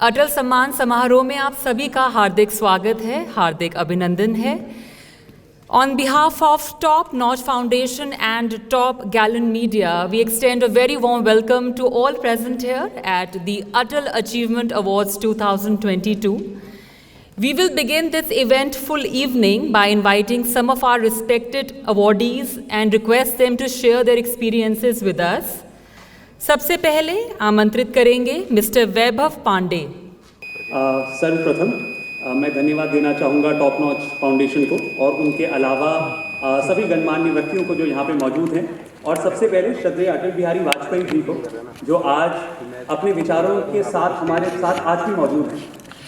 अटल सम्मान समारोह में आप सभी का हार्दिक स्वागत है, हार्दिक अभिनंदन है। On behalf of Top Notch Foundation and Top Gallant Media, we extend a very warm welcome to all present here at the Atal Achievement Awards 2022. We will begin this eventful evening by inviting some of our respected awardees and request them to share their experiences with us. सबसे पहले आमंत्रित करेंगे mister वैभव पांडे। सर्वप्रथम मैं धन्यवाद देना चाहूँगा top notch foundation को और उनके अलावा सभी गणमान्य व्यक्तियों को जो यहाँ पे मौजूद हैं, और सबसे पहले श्रद्धेय अटल बिहारी वाजपेयी जी को जो आज अपने विचारों के साथ हमारे साथ आज भी मौजूद हैं।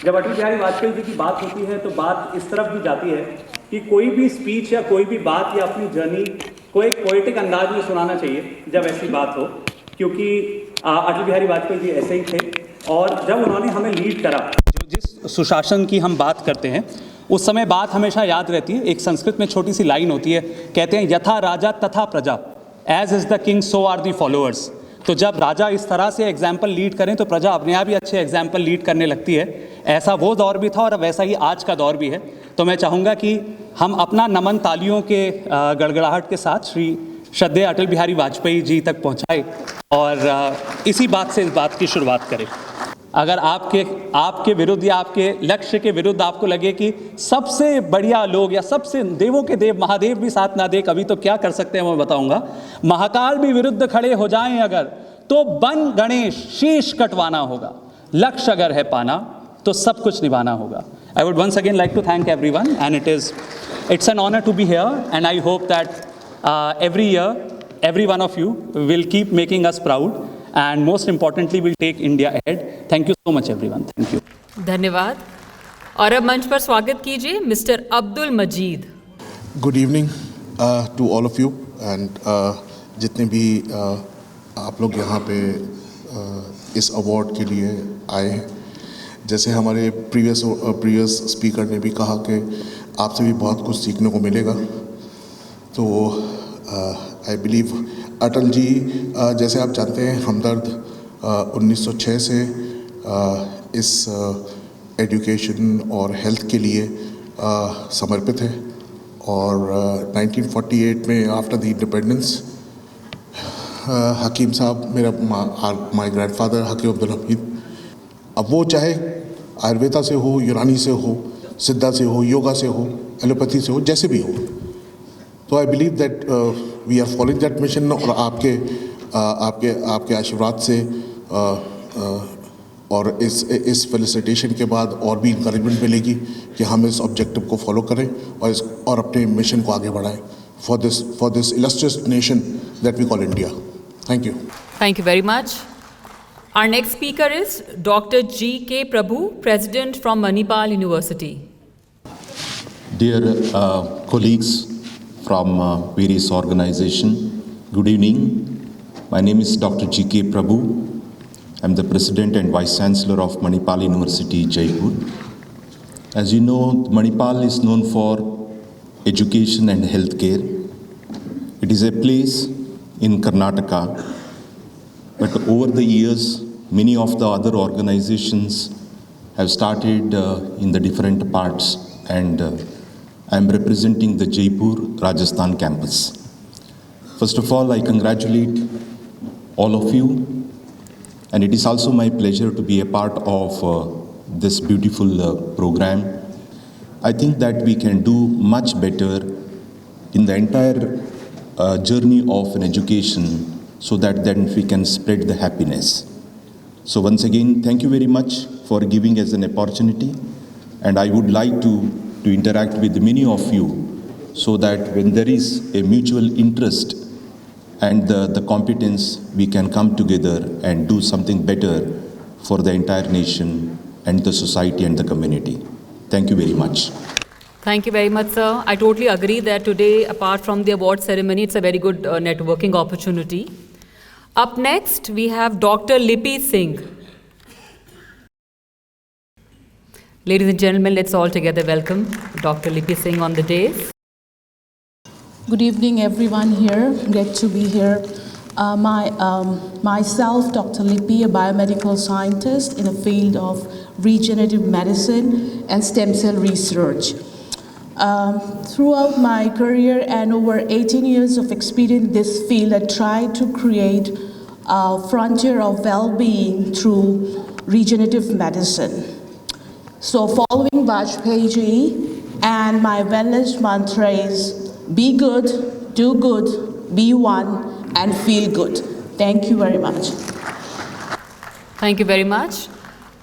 जब अटल बिहारी वाजपेयी जी की बात होती है तो बात इस तरफ भी जाती है कि कोई भी स्पीच या कोई भी बात या अपनी जर्नी को एक पोएटिक अंदाज में सुनाना चाहिए जब ऐसी बात हो, क्योंकि अटल बिहारी वाजपेयी जी ऐसे ही थे। और जब उन्होंने हमें लीड करा, जिस सुशासन की हम बात करते हैं उस समय बात हमेशा याद रहती है। एक संस्कृत में छोटी सी लाइन होती है, कहते हैं यथा राजा तथा प्रजा, as is the king so are the followers. तो जब राजा इस तरह से एग्जाम्पल लीड करें तो प्रजा अपने आप ही अच्छे एग्जाम्पल लीड करने लगती है। ऐसा वो दौर भी था और वैसा ही आज का दौर भी है। तो मैं चाहूँगा कि हम अपना नमन तालियों के गड़गड़ाहट के साथ श्री श्रद्धेय अटल बिहारी वाजपेयी जी तक पहुँचाए और इसी बात से इस बात की शुरुआत करें। अगर आपके विरुद्ध या आपके लक्ष्य के विरुद्ध आपको लगे कि सबसे बढ़िया लोग या सबसे देवों के देव महादेव भी साथ ना दे, कभी तो क्या कर सकते हैं मैं बताऊंगा। महाकाल भी विरुद्ध खड़े हो जाएं अगर, तो बन गणेश शीश कटवाना होगा। लक्ष्य अगर है पाना तो सब कुछ निभाना होगा। I would once again like to thank everyone and it's an honour to be here and I hope that every year every one of you will keep making us proud and most importantly will take India ahead. Thank you so much everyone. Thank you. धन्यवाद। और अब मंच पर स्वागत कीजिए mister Abdul Majeed. Good evening to all of you and जितने भी आप लोग यहाँ पे इस अवार्ड के लिए आए हैं। जैसे हमारे प्रीवियस स्पीकर ने भी कहा कि आपसे भी बहुत कुछ सीखने को मिलेगा। तो आई बिलीव अटल जी जैसे आप जानते हैं हमदर्द 1906 से इस एजुकेशन और हेल्थ के लिए समर्पित है और 1948 में आफ्टर द इंडिपेंडेंस हकीम साहब मेरा माय ग्रैंडफादर हकीम अब्दुल हमीद, अब वो चाहे आयुर्वेदा से हो, यूनानी से हो, सिद्धा से हो, योगा से हो, एलोपैथी से हो, जैसे भी हो। तो I believe that we are following that mission और आपके आशीर्वाद से और इस फेलिसिटेशन के बाद और भी इंकरेजमेंट मिलेगी कि हम इस ऑब्जेक्टिव को फॉलो करें और अपने मिशन को आगे बढ़ाएं for this illustrious nation that we call India. Thank you. Thank you very much. Our next speaker is Dr. G.K. Prabhu, President from Manipal University. Dear colleagues from various organizations, good evening. My name is Dr. G.K. Prabhu. I'm the President and Vice Chancellor of Manipal University, Jaipur. As you know, Manipal is known for education and healthcare. It is a place in Karnataka, but over the years, many of the other organizations have started in the different parts and I am representing the Jaipur, Rajasthan campus. First of all, I congratulate all of you and it is also my pleasure to be a part of this beautiful program. I think that we can do much better in the entire journey of an education so that then we can spread the happiness. So once again, thank you very much for giving us an opportunity and I would like to interact with many of you so that when there is a mutual interest and the competence, we can come together and do something better for the entire nation and the society and the community. Thank you very much. Thank you very much, sir. I totally agree that today, apart from the award ceremony, it's a very good networking opportunity. Up next, we have Dr. Lipi Singh. Ladies and gentlemen, let's all together welcome Dr. Lipi Singh on the dais. Good evening, everyone here. Great to be here. Myself, Dr. Lipi, a biomedical scientist in the field of regenerative medicine, and stem cell research. Throughout my career and over 18 years of experience in this field, I tried to create a frontier of well-being through regenerative medicine. So following Vajpayee ji, and my wellness mantra is be good, do good, be one, and feel good. Thank you very much. Thank you very much.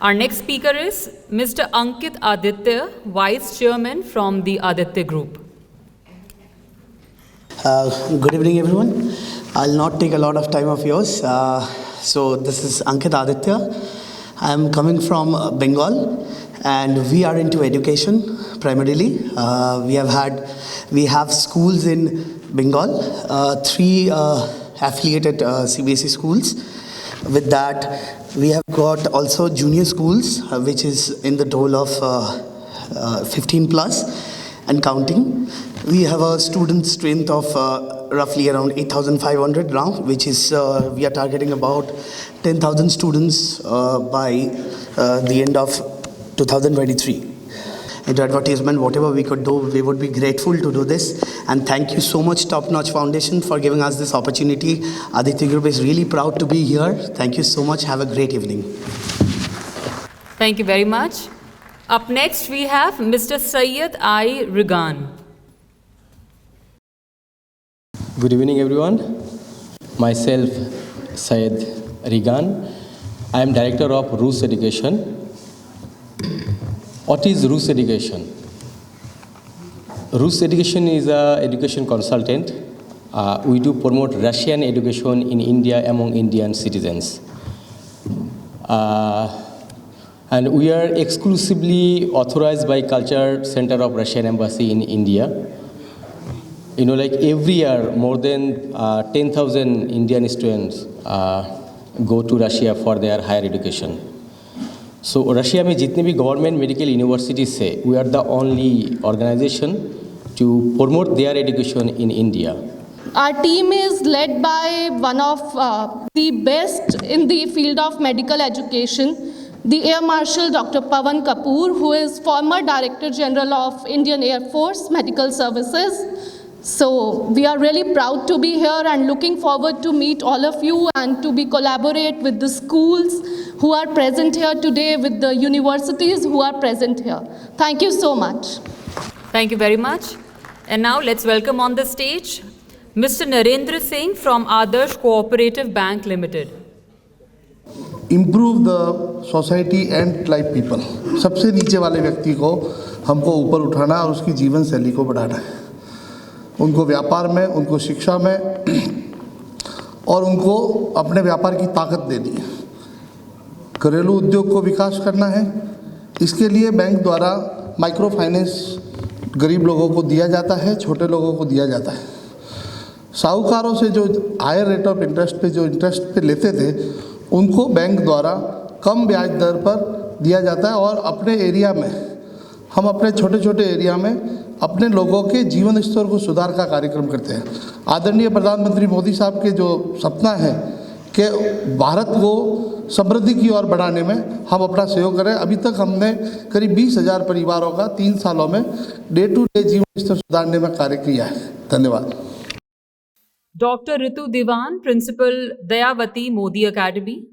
Our next speaker is Mr. Ankit Aditya, Vice Chairman from the Aditya Group. Good evening, everyone. I'll not take a lot of time of yours. So this is Ankit Aditya. I'm coming from Bengal, and we are into education primarily. We have schools in Bengal, 3 affiliated CBSE schools. With that, we have got also junior schools, which is in the total of 15 plus and counting. We have a student strength of roughly around 8,500 now, which is we are targeting about 10,000 students by the end of 2023. Into advertisement, whatever we could do, we would be grateful to do this. And thank you so much, Top Notch Foundation, for giving us this opportunity. Aditya Group is really proud to be here. Thank you so much. Have a great evening. Thank you very much. Up next, we have Mr. Syed I. Rigan. Good evening, everyone. Myself, Syed Rigan. I am Director of Roots Education. What is Roots Education? Roots Education is an education consultant. We do promote Russian education in India among Indian citizens. And we are exclusively authorized by Culture Center of Russian Embassy in India. You know, like every year, more than 10,000 Indian students go to Russia for their higher education. So Russia में जितने भी government medical universities से we are the only organization to promote their education in India. Our team is led by one of the best in the field of medical education, the Air Marshal Dr. Pawan Kapoor, who is former Director General of Indian Air Force Medical Services. So we are really proud to be here and looking forward to meet all of you and to be collaborate with the schools who are present here today, with the universities who are present here. Thank you so much. Thank you very much. And now let's welcome on the stage Mr. Narendra Singh from Adarsh Cooperative Bank Limited. Improve the society and life people. सबसे नीचे वाले व्यक्ति को हमको ऊपर उठाना और उसकी जीवन शैली को बढ़ाना है. उनको व्यापार में, उनको शिक्षा में और उनको अपने व्यापार की ताकत देनी है. घरेलू उद्योग को विकास करना है. इसके लिए बैंक द्वारा माइक्रो फाइनेंस गरीब लोगों को दिया जाता है, छोटे लोगों को दिया जाता है. साहूकारों से जो हायर रेट ऑफ इंटरेस्ट पे जो इंटरेस्ट पे लेते थे, उनको बैंक द्वारा कम ब्याज दर पर दिया जाता है. और अपने एरिया में, हम अपने छोटे छोटे एरिया में अपने लोगों के जीवन स्तर को सुधार का कार्यक्रम करते हैं. आदरणीय प्रधानमंत्री मोदी साहब के जो सपना है कि भारत को समृद्धि की ओर बढ़ाने में हम अपना सहयोग करें. अभी तक हमने करीब 20,000 परिवारों का 3 सालों में डे टू डे जीवन स्तर सुधारने में कार्य किया है. धन्यवाद. Dr. Ritu Diwan, Principal, Dayavati Modi Academy.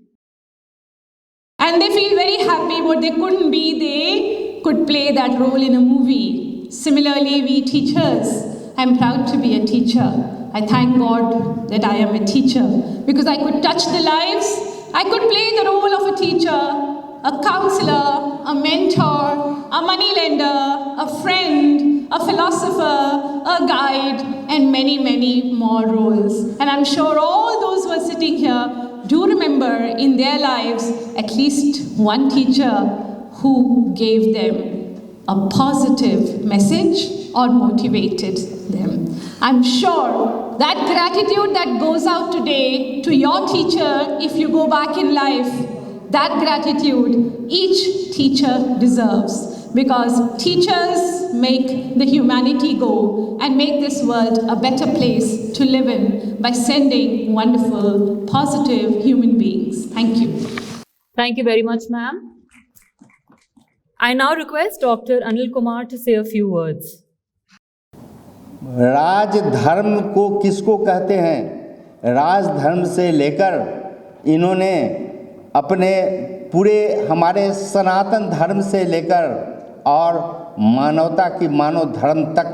And they feel very happy what they couldn't be, they could play that role in a movie. Similarly, we teachers, I'm proud to be a teacher. I thank God that I am a teacher because I could touch the lives. I could play the role of a teacher, a counselor, a mentor, a moneylender, a friend, a philosopher, a guide, and many, many more roles. And I'm sure all those who are sitting here do remember in their lives at least one teacher who gave them a positive message or motivated them. I'm sure that gratitude that goes out today to your teacher, if you go back in life, that gratitude each teacher deserves, because teachers make the humanity go and make this world a better place to live in by sending wonderful, positive human beings. Thank you. Thank you very much, ma'am. I now request Dr. Anil Kumar to say a few words. राजधर्म को किसको कहते हैं? राजधर्म से लेकर इन्होंने अपने पूरे हमारे सनातन धर्म से लेकर और मानवता की मानव धर्म तक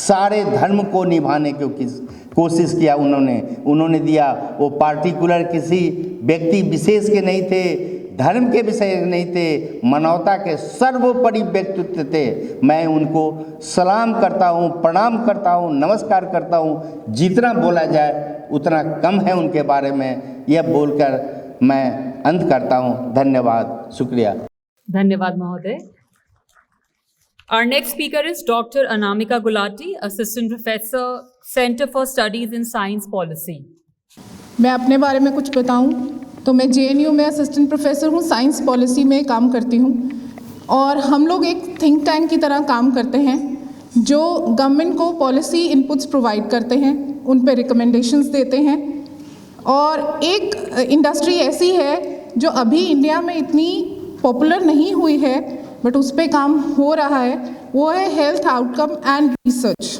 सारे धर्म को निभाने की कोशिश किया उन्होंने दिया। वो पार्टिकुलर किसी व्यक्ति विशेष के नहीं थे, धर्म के विषय नहीं थे, मानवता के सर्वोपरि व्यक्तित्व थे। मैं उनको सलाम करता हूँ, प्रणाम करता हूँ, नमस्कार करता हूँ। जितना बोला जाए उतना कम है उनके बारे में। यह बोलकर मैं अंत करता हूँ। धन्यवाद, शुक्रिया। धन्यवाद महोदय। Our next speaker is Dr. Anamika Gulati, Assistant Professor, Center for Studies in Science Policy. मैं अपने बारे में कुछ बताऊं तो मैं JNU में असिस्टेंट प्रोफेसर हूं, साइंस पॉलिसी में काम करती हूं। और हम लोग एक थिंक टैंक की तरह काम करते हैं जो गवर्नमेंट को पॉलिसी इनपुट्स प्रोवाइड करते हैं, उन पे रिकमेंडेशंस देते हैं। और एक इंडस्ट्री ऐसी है जो अभी इंडिया में इतनी पॉपुलर नहीं हुई है बट उस पर काम हो रहा है, वो है health outcome and research,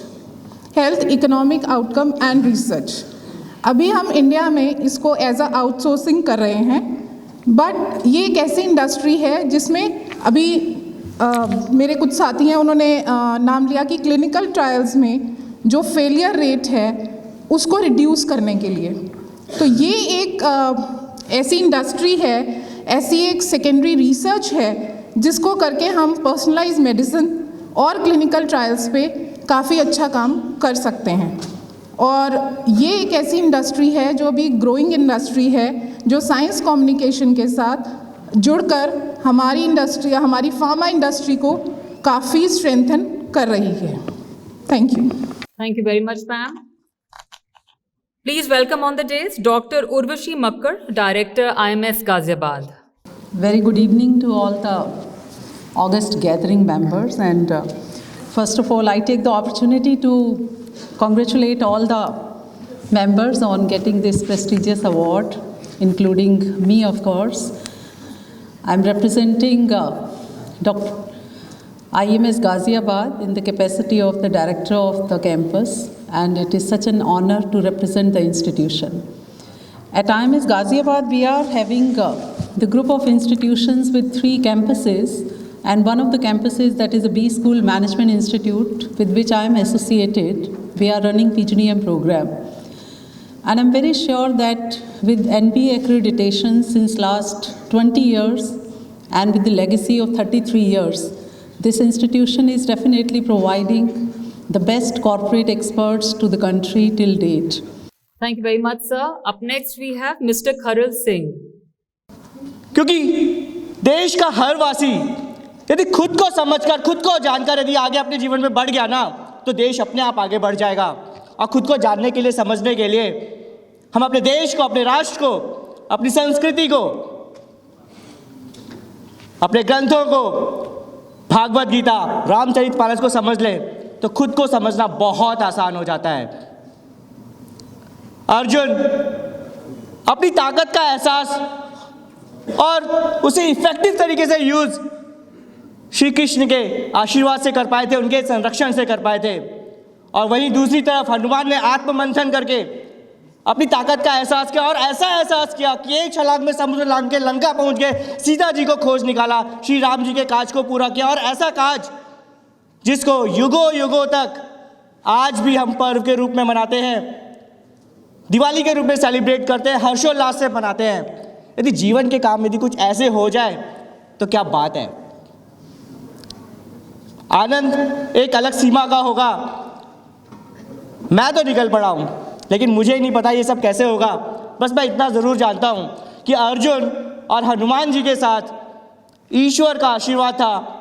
health economic outcome and research. अभी हम इंडिया में इसको एज अ आउटसोर्सिंग कर रहे हैं, बट ये एक ऐसी इंडस्ट्री है जिसमें अभी मेरे कुछ साथी हैं, उन्होंने नाम लिया कि क्लिनिकल ट्रायल्स में जो फेलियर रेट है उसको रिड्यूस करने के लिए। तो ये एक ऐसी इंडस्ट्री है, ऐसी एक सेकेंडरी रिसर्च है जिसको करके हम पर्सनलाइज मेडिसिन और क्लिनिकल ट्रायल्स पे काफ़ी अच्छा काम कर सकते हैं। और ये एक ऐसी इंडस्ट्री है जो अभी ग्रोइंग इंडस्ट्री है, जो साइंस कम्युनिकेशन के साथ जुड़कर हमारी इंडस्ट्री, हमारी फार्मा इंडस्ट्री को काफ़ी स्ट्रेंथन कर रही है। Thank you. Thank you very much, ma'am. Please welcome on the dais Dr. Urvashi Makkar, Director, IMS Ghaziabad. Very good evening to all the august gathering members, and first of all I take the opportunity to congratulate all the members on getting this prestigious award, including me of course. I'm representing Dr. IMS Ghaziabad in the capacity of the director of the campus, and it is such an honor to represent the institution. At IMS Ghaziabad we are having the group of institutions with 3 campuses, and one of the campuses, that is a B School Management Institute with which I am associated, we are running PGDM program. And I'm very sure that with NBA accreditation since last 20 years and with the legacy of 33 years, this institution is definitely providing the best corporate experts to the country till date. Thank you very much, sir. Up next we have Mr. Kharal Singh. क्योंकि देश का हर वासी यदि खुद को समझकर, खुद को जानकर यदि आगे अपने जीवन में बढ़ गया ना, तो देश अपने आप आगे बढ़ जाएगा। और खुद को जानने के लिए, समझने के लिए हम अपने देश को, अपने राष्ट्र को, अपनी संस्कृति को, अपने ग्रंथों को, भागवत गीता, रामचरितमानस को समझ लें तो खुद को समझना बहुत आसान हो जाता है। अर्जुन अपनी ताकत का एहसास और उसे इफेक्टिव तरीके से यूज श्री कृष्ण के आशीर्वाद से कर पाए थे, उनके संरक्षण से कर पाए थे। और वहीं दूसरी तरफ हनुमान ने आत्ममंथन करके अपनी ताकत का एहसास किया और ऐसा एहसास किया कि एक छलांग में समुद्र लांघ के लंका पहुंच गए, सीता जी को खोज निकाला, श्री राम जी के काज को पूरा किया। और ऐसा काज जिसको युगों युगों तक आज भी हम पर्व के रूप में मनाते हैं, दिवाली के रूप में सेलिब्रेट करते हैं, हर्षोल्लास से मनाते हैं। यदि जीवन के काम यदि कुछ ऐसे हो जाए तो क्या बात है। आनंद एक अलग सीमा का होगा। मैं तो निकल पड़ा हूं, लेकिन मुझे नहीं पता ये सब कैसे होगा। बस मैं इतना ज़रूर जानता हूं कि अर्जुन और हनुमान जी के साथ ईश्वर का आशीर्वाद था,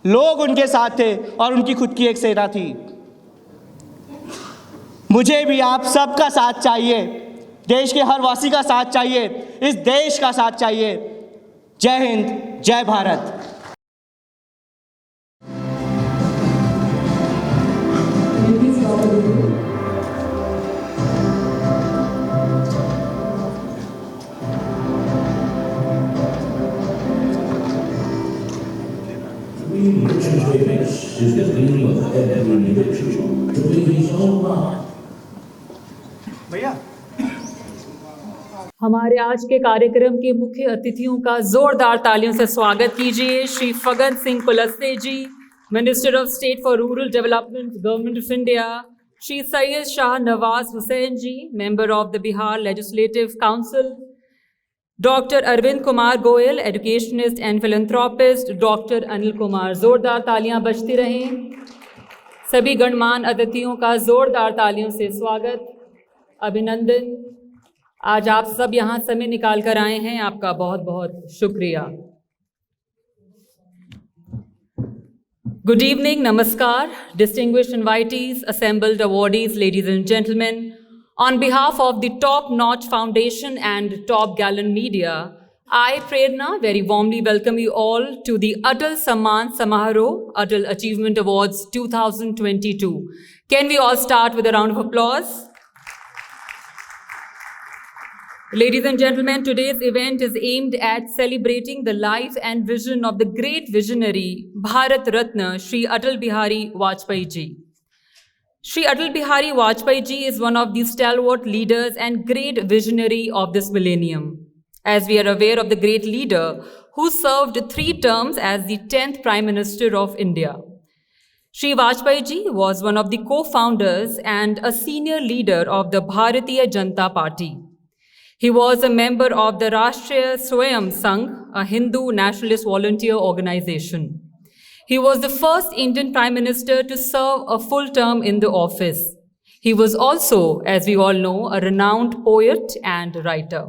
लोग उनके साथ थे और उनकी खुद की एक सेना थी। मुझे भी आप सबका साथ चाहिए, देश के हर वासी का साथ चाहिए, इस देश का साथ चाहिए। जय हिंद, जय भारत। भैया हमारे आज के कार्यक्रम के मुख्य अतिथियों का जोरदार तालियों से स्वागत कीजिए। Shri Fagan Singh Kulaste ji, minister of state for rural development, government of India. Shri Syed Shah Nawaz Hussain ji, member of the Bihar legislative council. Doctor Arvind Kumar Goyal, educationist and philanthropist. Doctor Anil Kumar. जोरदार तालियां बजती रहें। सभी गणमान्य अतिथियों का जोरदार तालियों से स्वागत, अभिनंदन। आज आप सब यहाँ समय निकाल कर आए हैं, आपका बहुत बहुत शुक्रिया। Good evening, namaskar, distinguished invitees, assembled awardees, ladies and gentlemen. On behalf of the Top Notch Foundation and Top Gallant Media, I, Prerna, very warmly welcome you all to the Atal Samman Samaroh, Atal Achievement Awards 2022. Can we all start with a round of applause? Ladies and gentlemen, today's event is aimed at celebrating the life and vision of the great visionary Bharat Ratna Shri Atal Bihari Vajpayee ji. Shri Atal Bihari Vajpayee ji is one of the stalwart leaders and great visionary of this millennium. As we are aware of the great leader who served 3 terms as the 10th Prime Minister of India. Shri Vajpayee ji was one of the co-founders and a senior leader of the Bharatiya Janata Party. He was a member of the Rashtriya Swayam Sangh, a Hindu nationalist volunteer organization. He was the first Indian Prime Minister to serve a full term in the office. He was also, as we all know, a renowned poet and writer.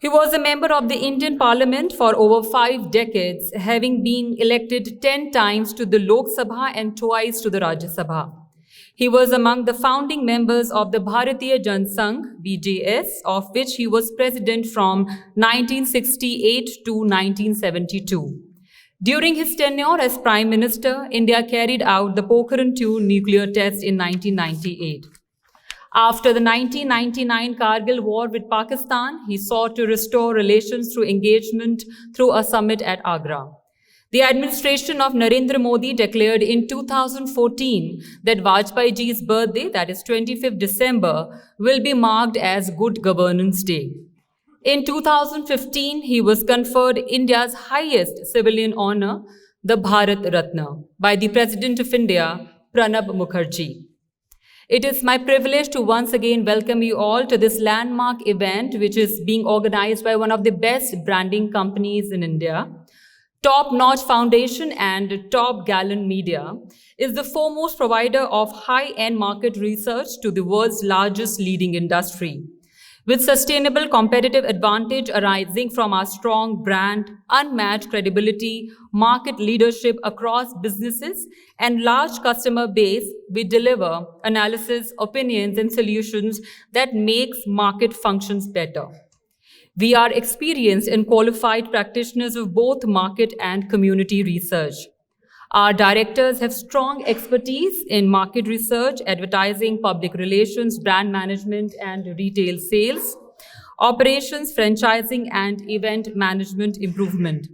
He was a member of the Indian Parliament for over 5 decades, having been elected 10 times to the Lok Sabha and twice to the Rajya Sabha. He was among the founding members of the Bharatiya Janata Sangh, BJS, of which he was president from 1968 to 1972. During his tenure as Prime Minister, India carried out the Pokhran-2 nuclear test in 1998. After the 1999 Kargil war with Pakistan, he sought to restore relations through engagement through a summit at Agra. The administration of Narendra Modi declared in 2014 that Vajpayee ji's birthday, that is 25th December, will be marked as Good Governance Day. In 2015, he was conferred India's highest civilian honor, the Bharat Ratna, by the President of India, Pranab Mukherjee. It is my privilege to once again welcome you all to this landmark event, which is being organized by one of the best branding companies in India. Top Notch Foundation and Top Gallant Media is the foremost provider of high-end market research to the world's largest leading industry. With sustainable competitive advantage arising from our strong brand, unmatched credibility, market leadership across businesses, and large customer base, we deliver analysis, opinions, and solutions that makes market functions better. We are experienced and qualified practitioners of both market and community research. Our directors have strong expertise in market research, advertising, public relations, brand management, and retail sales, operations, franchising, and event management improvement,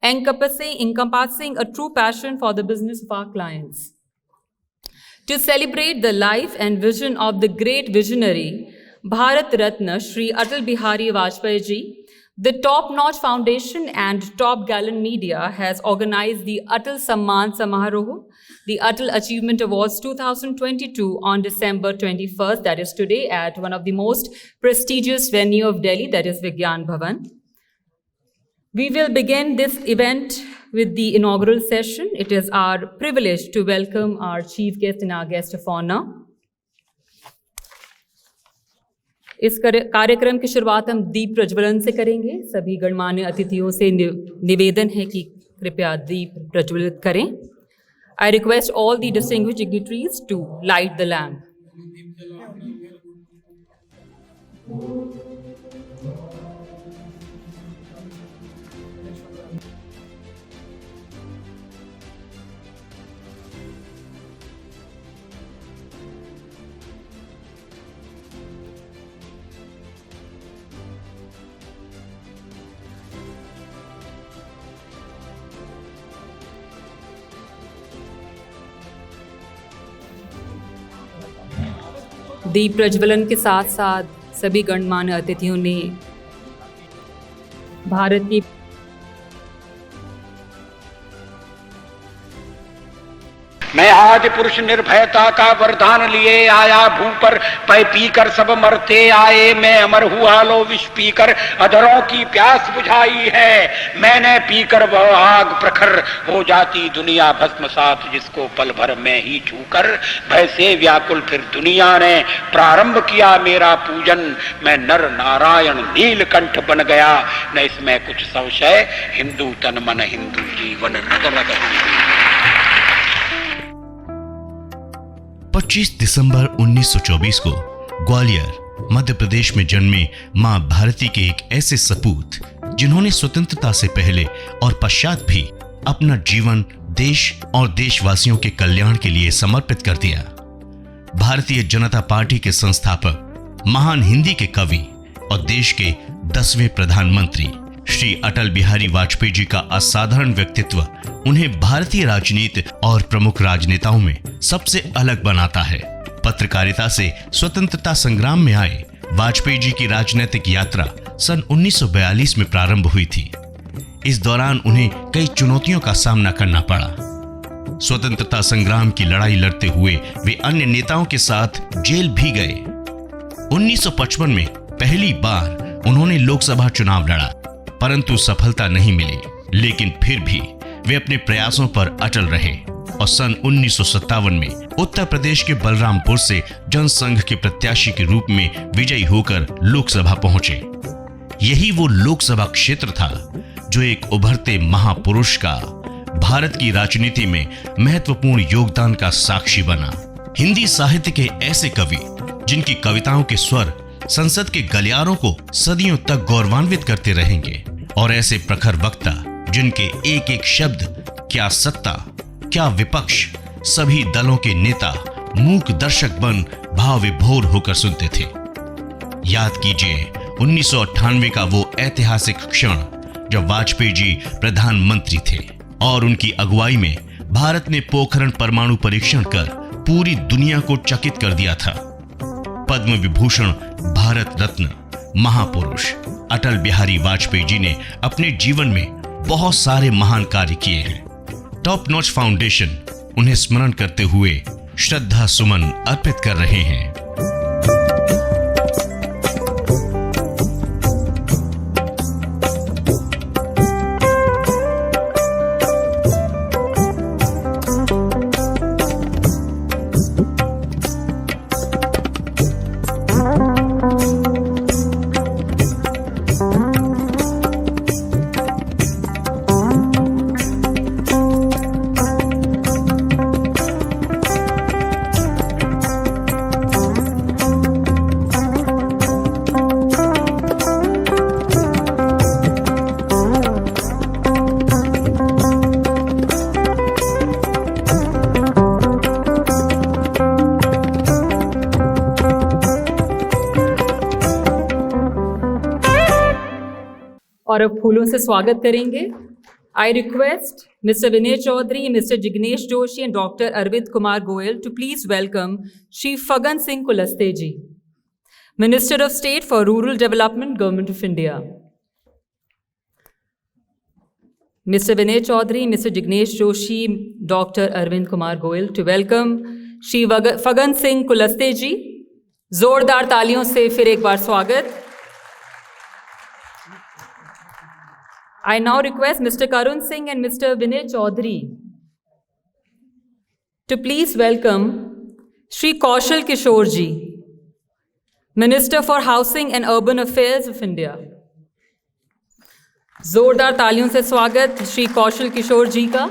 encompassing a true passion for the business of our clients. To celebrate the life and vision of the great visionary, Bharat Ratna Shri Atal Bihari Vajpayee ji, the Top Notch Foundation and Top Gallant Media has organized the Atal Samman Samaroh, the Atal Achievement Awards 2022 on December 21st, that is today, at one of the most prestigious venue of Delhi, that is Vigyan Bhavan. We will begin this event with the inaugural session. It is our privilege to welcome our chief guest and our guest of honor. इस कार्यक्रम की शुरुआत हम दीप प्रज्वलन से करेंगे। सभी गणमान्य अतिथियों से निवेदन है कि कृपया दीप प्रज्वलित करें। I request all the distinguished dignitaries to light the lamp. दीप प्रज्वलन के साथ साथ सभी गणमान्य अतिथियों ने भारत की मैं आज पुरुष निर्भयता का वरदान लिए आया, भू पर पै पीकर सब मरते आए, मैं अमर हुआ लो विष पीकर अधरों की प्यास बुझाई है, मैंने पीकर वह आग प्रखर हो जाती दुनिया भस्मसात, जिसको पल भर में ही छूकर भय से व्याकुल फिर दुनिया ने प्रारंभ किया मेरा पूजन, मैं नर नारायण नीलकंठ बन गया, न इसमें कुछ संशय, हिंदू तन मन हिंदू जीवन रग रग। 25 दिसंबर 1924 को ग्वालियर मध्य प्रदेश में जन्मे मां भारती के एक ऐसे सपूत जिन्होंने स्वतंत्रता से पहले और पश्चात भी अपना जीवन देश और देशवासियों के कल्याण के लिए समर्पित कर दिया। भारतीय जनता पार्टी के संस्थापक, महान हिंदी के कवि और देश के 10वें प्रधानमंत्री श्री अटल बिहारी वाजपेयी जी का असाधारण व्यक्तित्व उन्हें भारतीय राजनीति और प्रमुख राजनेताओं में सबसे अलग बनाता है। पत्रकारिता से स्वतंत्रता संग्राम में आए वाजपेयी जी की राजनीतिक यात्रा सन 1942 में प्रारंभ हुई थी। इस दौरान उन्हें कई चुनौतियों का सामना करना पड़ा। स्वतंत्रता संग्राम की लड़ाई लड़ते हुए वे अन्य नेताओं के साथ जेल भी गए। 1955 में पहली बार उन्होंने लोकसभा चुनाव लड़ा, परंतु सफलता नहीं मिली, लेकिन फिर भी वे अपने प्रयासों पर अटल रहे और सन 1957 में उत्तर प्रदेश के बलरामपुर से जनसंघ के प्रत्याशी के रूप में विजयी होकर लोकसभा पहुंचे। यही वो लोकसभा क्षेत्र था जो एक उभरते महापुरुष का भारत की राजनीति में महत्वपूर्ण योगदान का साक्षी बना। हिंदी साहित्य के ऐसे कवि जिनकी कविताओं के स्वर संसद के गलियारों को सदियों तक गौरवान्वित करते रहेंगे, और ऐसे प्रखर वक्ता जिनके एक एक शब्द, क्या सत्ता क्या विपक्ष, सभी दलों के नेता मूक दर्शक बन भाव विभोर होकर सुनते थे। याद कीजिए 1998 का वो ऐतिहासिक क्षण जब वाजपेयी जी प्रधानमंत्री थे और उनकी अगुवाई में भारत ने पोखरण परमाणु परीक्षण कर पूरी दुनिया को चकित कर दिया था। पद्म विभूषण, भारत रत्न, महापुरुष अटल बिहारी वाजपेयी जी ने अपने जीवन में बहुत सारे महान कार्य किए हैं। टॉप नॉच फाउंडेशन उन्हें स्मरण करते हुए श्रद्धा सुमन अर्पित कर रहे हैं। और अब फूलों से स्वागत करेंगे। I request mister Vinay Chaudhary, mister Jignesh Joshi and doctor Arvind Kumar Goyal to please welcome Shri Fagan Singh Kulaste ji, minister of state for rural development, government of India. Mister Vinay Chaudhary, mister Jignesh Joshi, doctor Arvind Kumar Goyal to welcome Shri Fagan Singh Kulaste ji. जोरदार तालियों से फिर एक बार स्वागत। I now request Mr. Karun Singh and Mr. Vinay Chaudhary to please welcome Shri Kaushal Kishore ji, Minister for Housing and Urban Affairs of India. जोरदार तालियों से स्वागत श्री कौशल किशोर जी का।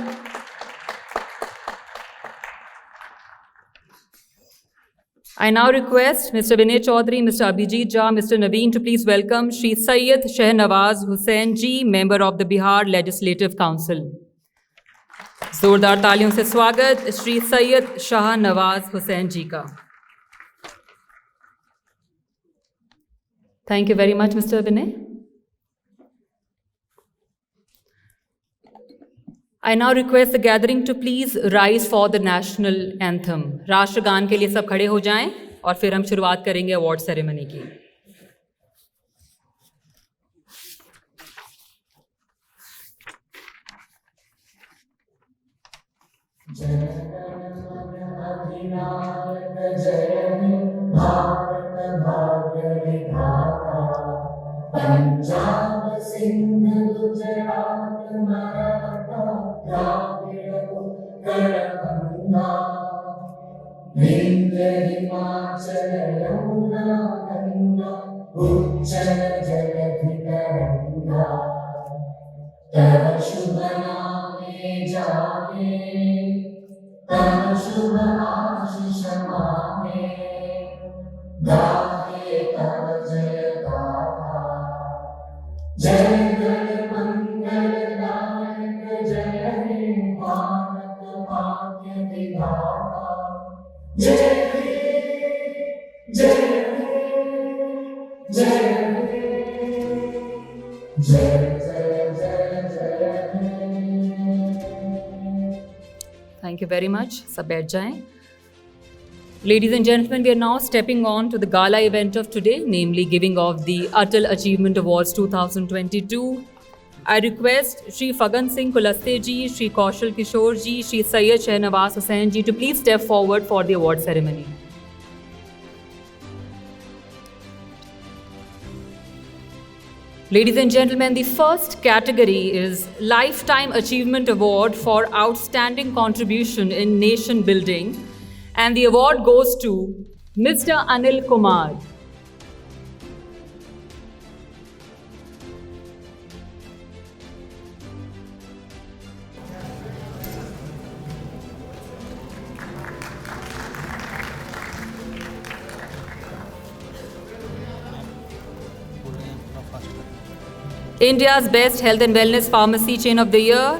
I now request Mr. Vinay Chaudhary, Mr. Abhijit Jha, Mr. Naveen to please welcome Shri Sayyid Shahnawaz Hussain ji, member of the Bihar Legislative Council. जोरदार तालियों से स्वागत श्री सैयद शाहनवाज हुसैन जी का। Thank you very much, Mr. Vinay. I now request the gathering to please rise for the national anthem. राष्ट्रगान के लिए सब खड़े हो जाएं। और फिर हम शुरुआत करेंगे अवार्ड सेरेमनी की। पंजाब सिंध गुजरात मराठा द्राविड़ उत्कल गंगा विंध्य हिमाचल यमुना गंगा उच्चल जलधि तरंगा तव शुभ नामे जागे तव शुभ आशीष मांगे गाहे तव जय गाथा जय जय मंगल दायक जय हे भारत भाग्य विधाता जय हे जय हे जय हे जय जय जय जय हे। Thank you very much. सब बैठ जाएं। Ladies and gentlemen, we are now stepping on to the gala event of today, namely giving of the Atal Achievement Awards 2022. I request Shri Fagan Singh Kulaste ji, Shri Kaushal Kishore ji, Shri Sayyid Shahnawaz Hussain ji to please step forward for the award ceremony. Ladies and gentlemen, the first category is Lifetime Achievement Award for Outstanding Contribution in Nation Building. And the award goes to Mr. Anil Kumar. India's Best Health and Wellness Pharmacy Chain of the Year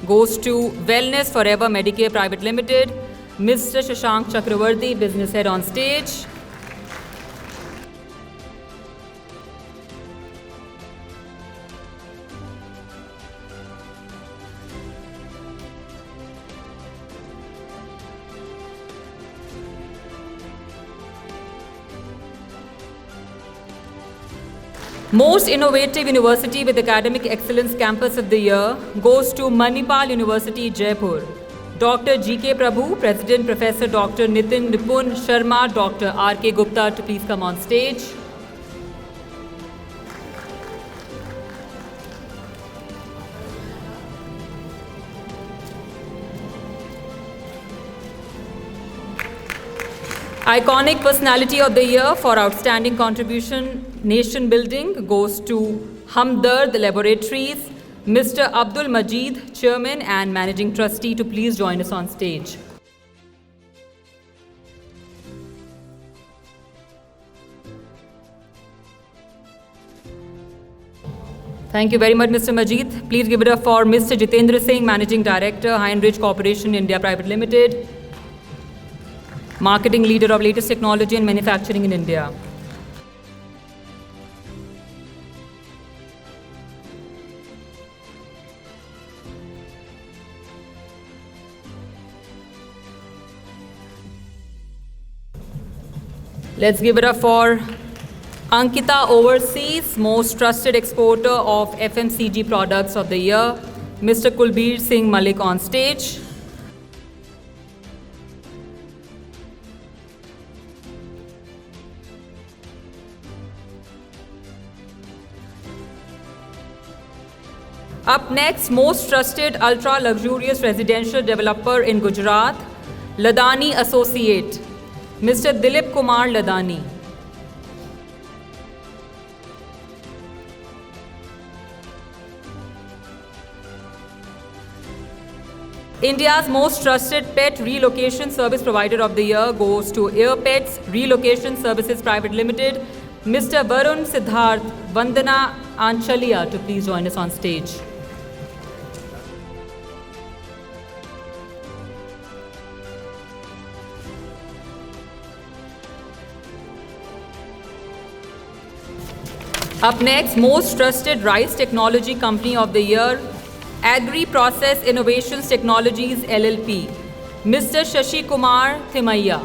goes to Wellness Forever Medicare Private Limited. Mr. Shashank Chakravarti, business head on stage. Most Innovative University with Academic Excellence Campus of the Year goes to Manipal University, Jaipur. Dr. G.K. Prabhu, President Professor Dr. Nitin Nipun Sharma, Dr. R.K. Gupta to please come on stage. Iconic Personality of the Year for Outstanding Contribution Nation Building goes to Hamdard Laboratories. Mr. Abdul Majid, Chairman and Managing Trustee to please join us on stage. Thank you very much, Mr. Majid. Please give it up for Mr. Jitendra Singh, Managing Director, Heinrich Corporation India Private Limited, Marketing Leader of Latest Technology and Manufacturing in India. Let's give it up for Ankita Overseas, Most Trusted Exporter of FMCG Products of the Year, Mr. Kulbir Singh Malik on stage. Up next, Most Trusted Ultra Luxurious Residential Developer in Gujarat, Ladani Associate, Mr. Dilip Kumar Ladani. India's Most Trusted Pet Relocation Service Provider of the Year goes to Air Pets Relocation Services Private Limited, Mr. Varun Siddharth Vandana Anchalia to please join us on stage. Up next, Most Trusted Rice Technology Company of the Year, Agri Process Innovations Technologies LLP, Mr. Shashi Kumar Thimaiya.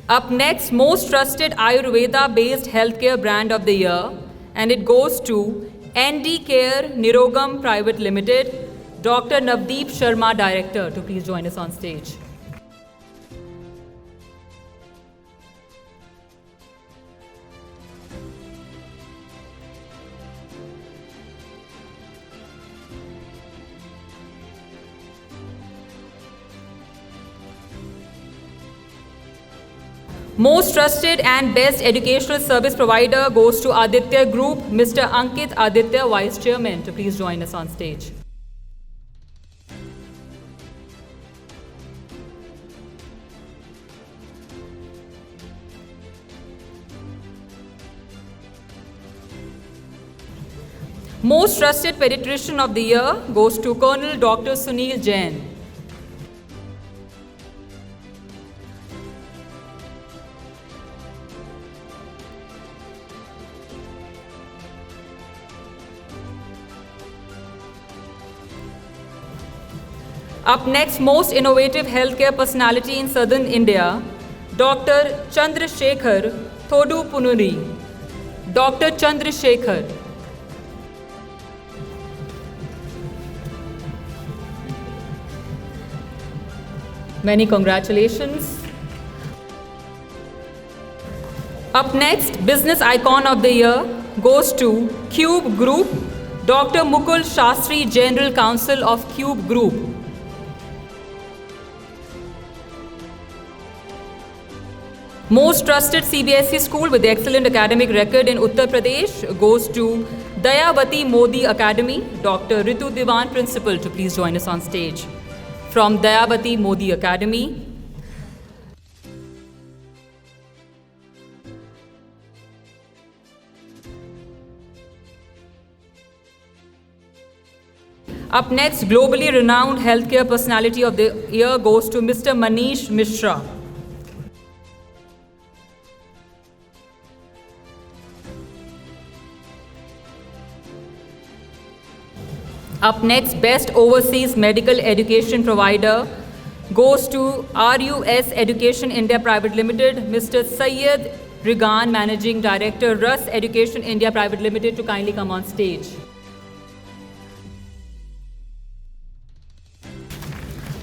Up next, most trusted Ayurveda-based healthcare brand of the year, and it goes to ND Care Nirogam Private Limited. Dr. Navdeep Sharma, Director, to please join us on stage. Most trusted and best educational service provider goes to Aditya Group. Mr. Ankit Aditya, Vice Chairman, to please join us on stage. Most trusted pediatrician of the year goes to Colonel Dr. Sunil Jain. Up next, most innovative healthcare personality in southern India, Dr. Chandrasekhar Thodupunuri. Dr. Chandrasekhar. Many congratulations. Up next, business icon of the year goes to Cube Group, Dr. Mukul Shastri, General Counsel of Cube Group. Most trusted CBSE school with excellent academic record in Uttar Pradesh goes to Dayavati Modi Academy. Dr. Ritu Diwan, Principal, to please join us on stage. From Dayavati Modi Academy. Up next, globally renowned healthcare personality of the year goes to Mr. Manish Mishra. Up next, best overseas medical education provider goes to RUS Education India Private Limited. Mr. Syed Rigan, Managing Director, RUS Education India Private Limited, to kindly come on stage.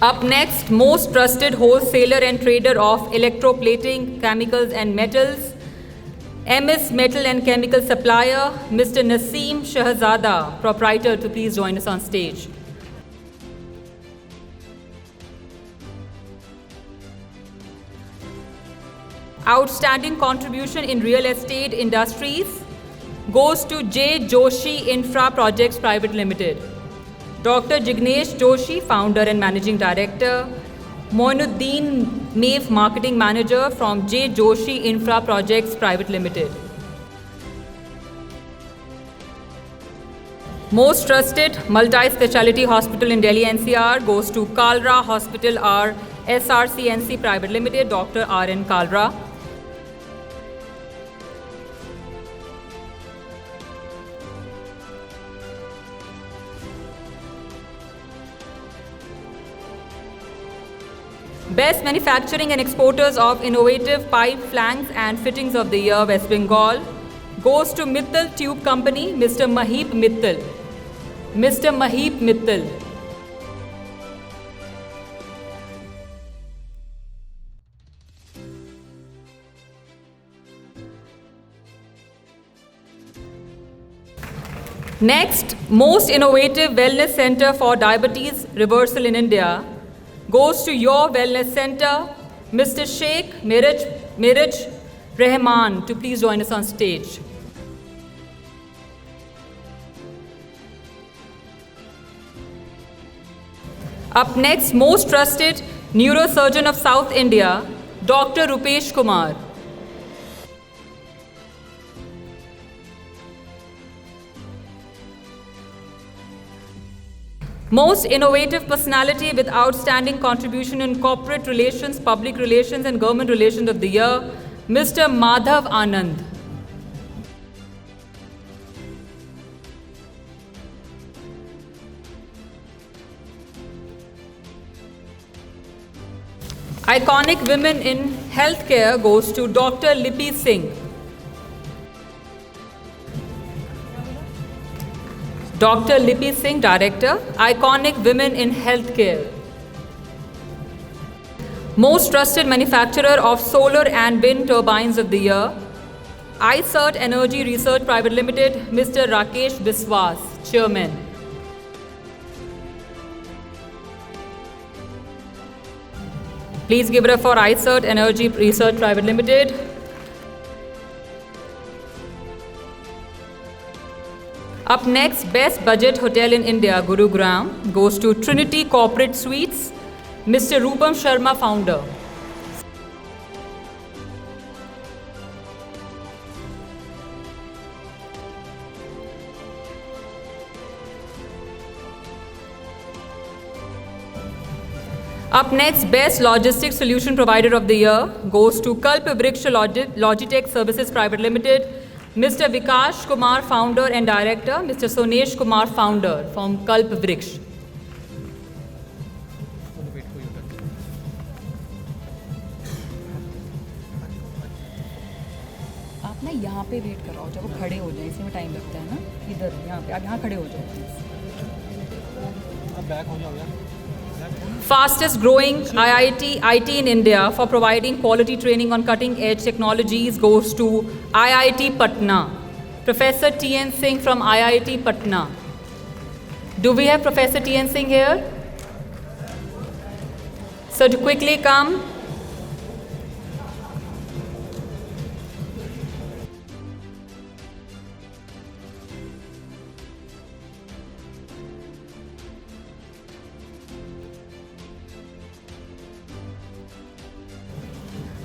Up next, most trusted wholesaler and trader of electroplating, chemicals and metals, MS Metal and Chemical Supplier, Mr. Naseem Shahzada, Proprietor, to please join us on stage. Outstanding contribution in real estate industries goes to J. Joshi Infra Projects Private Limited. Dr. Jignesh Joshi, Founder and Managing Director. Moinuddin Maeve, Marketing Manager from J. Joshi Infra Projects Private Limited. Most trusted multi-speciality hospital in Delhi NCR goes to Kalra Hospital R SRCNC Private Limited, Dr. R.N. Kalra. Best Manufacturing and Exporters of Innovative Pipe, Flanks and Fittings of the Year, West Bengal, goes to Mittal Tube Company, Mr. Maheep Mittal. Mr. Maheep Mittal. Next, Most Innovative Wellness Center for Diabetes Reversal in India goes to Your Wellness Center, Mr. Sheikh Miraj Rahman, to please join us on stage. Up next, Most Trusted Neurosurgeon of South India, Dr. Rupesh Kumar. Most Innovative Personality with Outstanding Contribution in Corporate Relations, Public Relations and Government Relations of the Year, Mr. Madhav Anand. Iconic Women in Healthcare goes to Dr. Lipi Singh. Dr. Lipi Singh, Director, Iconic Women in Healthcare. Most Trusted Manufacturer of Solar and Wind Turbines of the Year, iCert Energy Research Private Limited, Mr. Rakesh Biswas, Chairman. Please give it up for iCert Energy Research Private Limited. Up next, Best Budget Hotel in India, Gurugram, goes to Trinity Corporate Suites, Mr. Rupam Sharma, Founder. Up next, Best Logistics Solution Provider of the Year goes to Kalpavriksha Logitech Services Private Limited, Mr. Vikash Kumar, Founder and Director, Mr. Sonesh Kumar, Founder from Kalpavriksha. आप ना यहाँ पे wait कराओ, जब वो खड़े हो जाए, इसमें टाइम लगता है ना, इधर यहाँ पे आप यहाँ खड़े हो जाओ प्लीज। बैक हो जाओ यार। Fastest growing IIT IT in India for providing quality training on cutting edge technologies goes to IIT Patna. Professor T.N. Singh from IIT Patna. Do we have Professor T.N. Singh here? So to quickly come.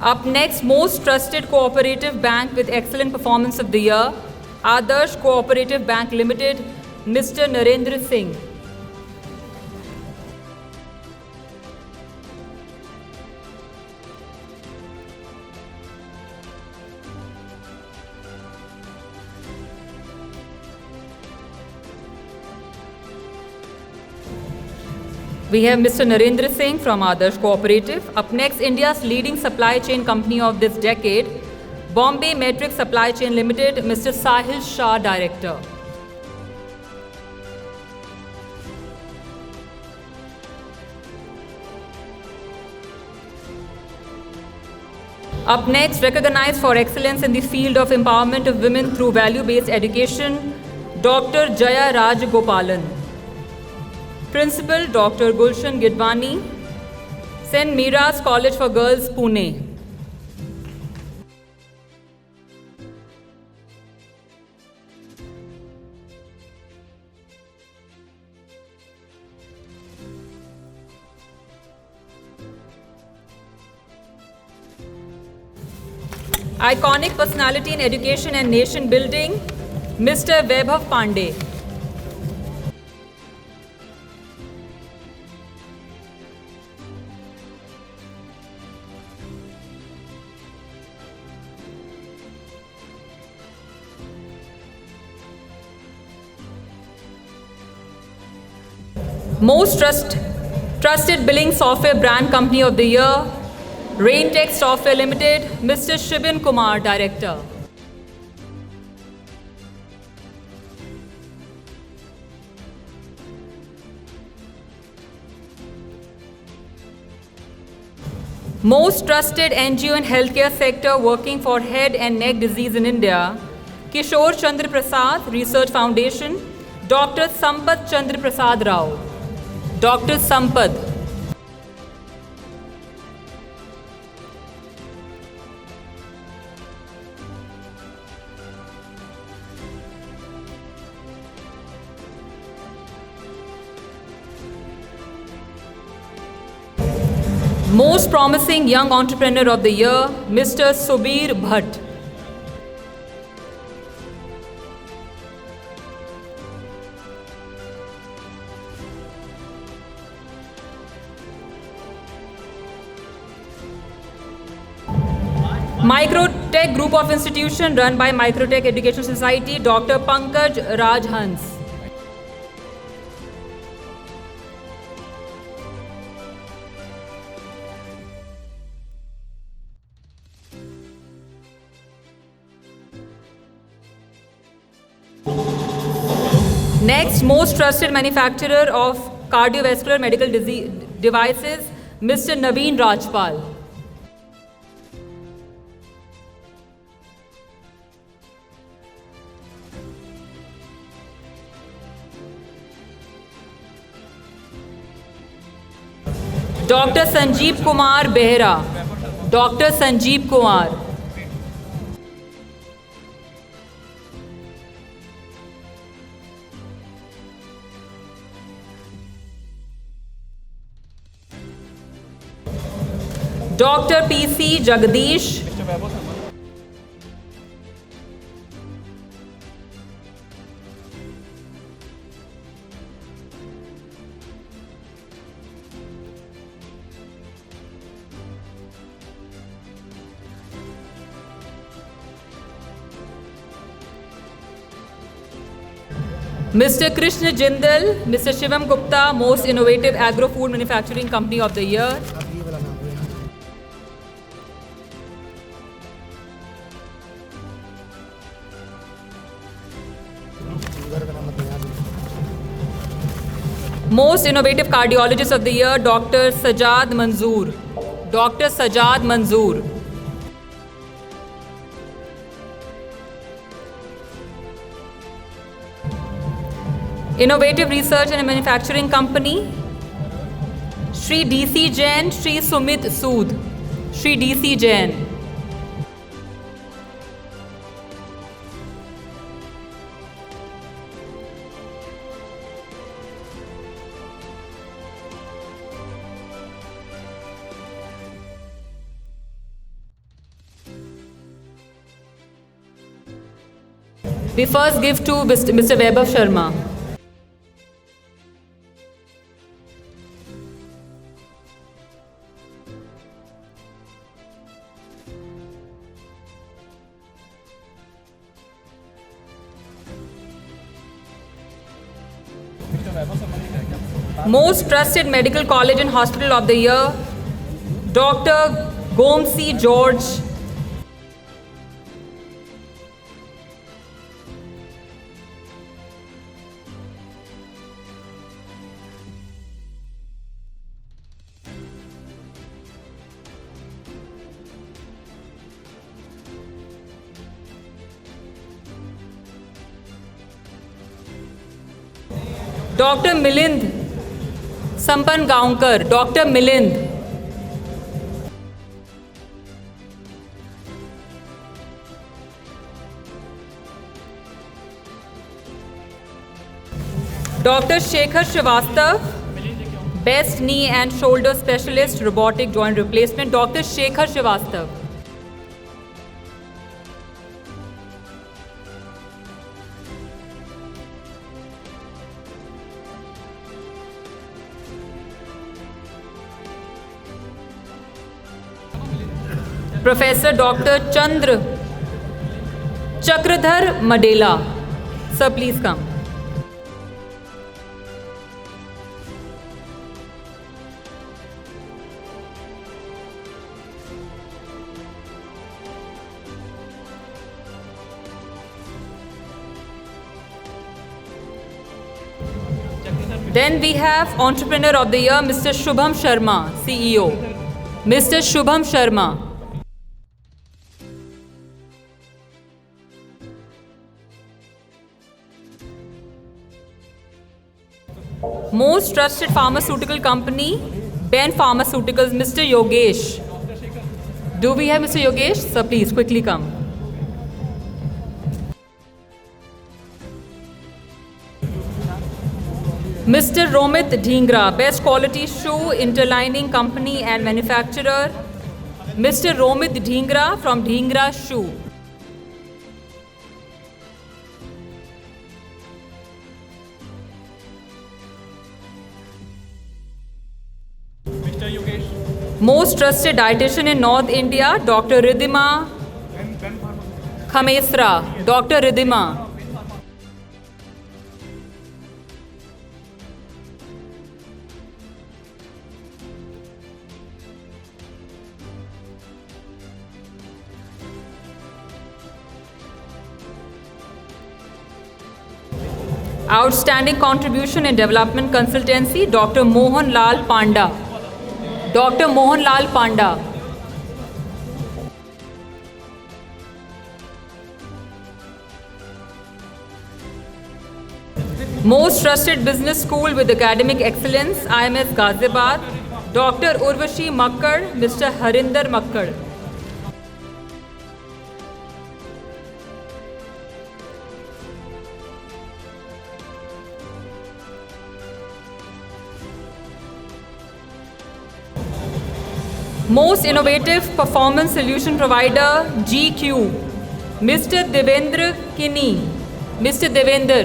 Up next, Most Trusted Cooperative Bank with Excellent Performance of the Year, Adarsh Cooperative Bank Limited, Mr. Narendra Singh. We have Mr. Narendra Singh from Adarsh Cooperative. Up next, India's leading supply chain company of this decade, Bombay Matrix Supply Chain Limited, Mr. Sahil Shah, Director. Up next, recognized for excellence in the field of empowerment of women through value-based education, Dr. Jaya Raj Gopalan. Principal Dr. Gulshan Gidwani, St. Mira's College for Girls, Pune. Iconic personality in education and nation building, Mr. Vaibhav Pandey. Most Trusted Billing Software Brand Company of the Year, Raintech Software Limited, Mr. Shibin Kumar, Director. Most Trusted NGO in Healthcare Sector working for Head and Neck Disease in India, Kishore Chandra Prasad Research Foundation, Dr. Sampath Chandra Prasad Rao. Dr. Sampath. Most Promising Young Entrepreneur of the Year, Mr. Subir Bhatt. Microtech Group of Institution run by Microtech Education Society, Dr. Pankaj Rajhans. Next, most trusted manufacturer of cardiovascular medical devices, Mr. Naveen Rajpal. Dr. Sanjeev Kumar Behra. Dr. Sanjeev Kumar. Dr. P.C. Jagdish. Mr. Krishna Jindal, Mr. Shivam Gupta, most innovative agro-food manufacturing company of the year. Most innovative cardiologist of the year, Dr. Sajad Manzoor. Dr. Sajad Manzoor. Innovative Research and Manufacturing Company, Shri D.C. Jain, Shri Sumit Sood. Shri D.C. Jain. We first give to Mr. Vaibhav Sharma. Most trusted medical college and hospital of the year, Dr. Gomsi George. Dr. Milind Sampan Gaonkar. Dr. Milind. Dr. Shekhar Srivastav, Best Knee and Shoulder Specialist, Robotic Joint Replacement. Dr. Shekhar Srivastav. Professor Dr. Chakradhar Madela. Sir, please come. Then we have Entrepreneur of the Year, Mr. Shubham Sharma, CEO. Mr. Shubham Sharma. Most trusted pharmaceutical company, Ben Pharmaceuticals, Mr. Yogesh. Do we have Mr. Yogesh? Sir, please quickly come. Mr. Romit Dhingra, Best Quality Shoe Interlining Company and Manufacturer. Mr. Romit Dhingra from Dhingra Shoe. Most trusted dietitian in North India, Dr. Ridhima Khamesra. Dr. Ridhima. Outstanding contribution in development consultancy, Dr. Mohan Lal Panda. Dr. Mohan Lal Panda. Most trusted business school with academic excellence, IMS Ghaziabad, Dr. Urvashi Makkar, Mr. Harinder Makkar. Most innovative performance solution provider, GQ, Mr. Devendra Kini. Mr. Devender.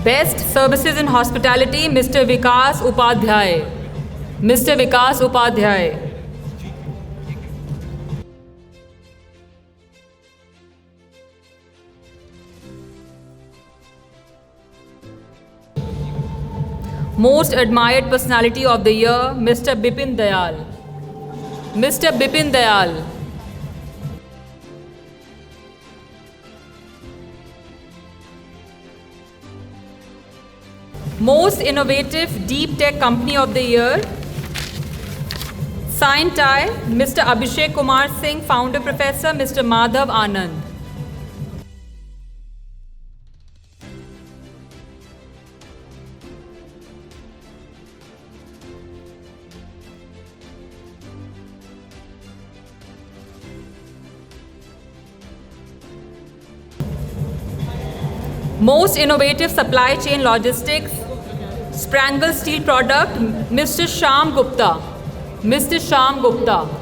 Best Services in Hospitality, Mr. Vikas Upadhyay. Mr. Vikas Upadhyay. Most Admired Personality of the Year, Mr. Bipin Dayal. Mr. Bipin Dayal. Most Innovative Deep Tech Company of the Year, Scientai, Mr. Abhishek Kumar Singh, Founder Professor, Mr. Madhav Anand. Most Innovative Supply Chain Logistics, Sprangle Steel Product, Mr. Shyam Gupta. Mr. Shyam Gupta.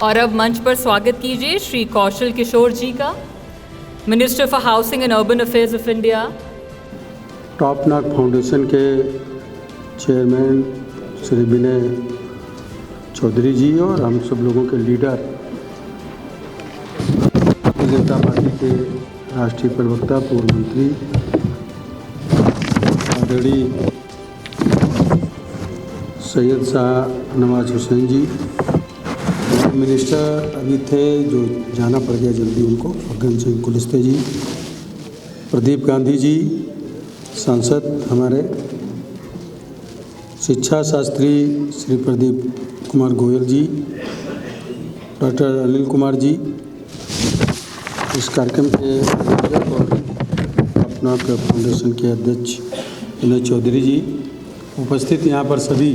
और अब मंच पर स्वागत कीजिए श्री कौशल किशोर जी का, minister for housing and urban affairs of India. Top not foundation के chairman Shri विनय चौधरी जी और हम सब लोगों के लीडर, भारतीय जनता पार्टी के राष्ट्रीय प्रवक्ता, पूर्व मंत्री आदरणीय सैयद शाह नवाज हुसैन जी, मिनिस्टर अभी थे जो जाना पड़ गया जल्दी उनको, फग्गन सिंह कुलस्ते जी, प्रदीप गांधी जी, सांसद हमारे, शिक्षा शास्त्री श्री प्रदीप कुमार गोयल जी, डॉक्टर अनिल कुमार जी, इस कार्यक्रम के आयोजक और अपना फाउंडेशन के अध्यक्ष विनय चौधरी जी, उपस्थित यहाँ पर सभी।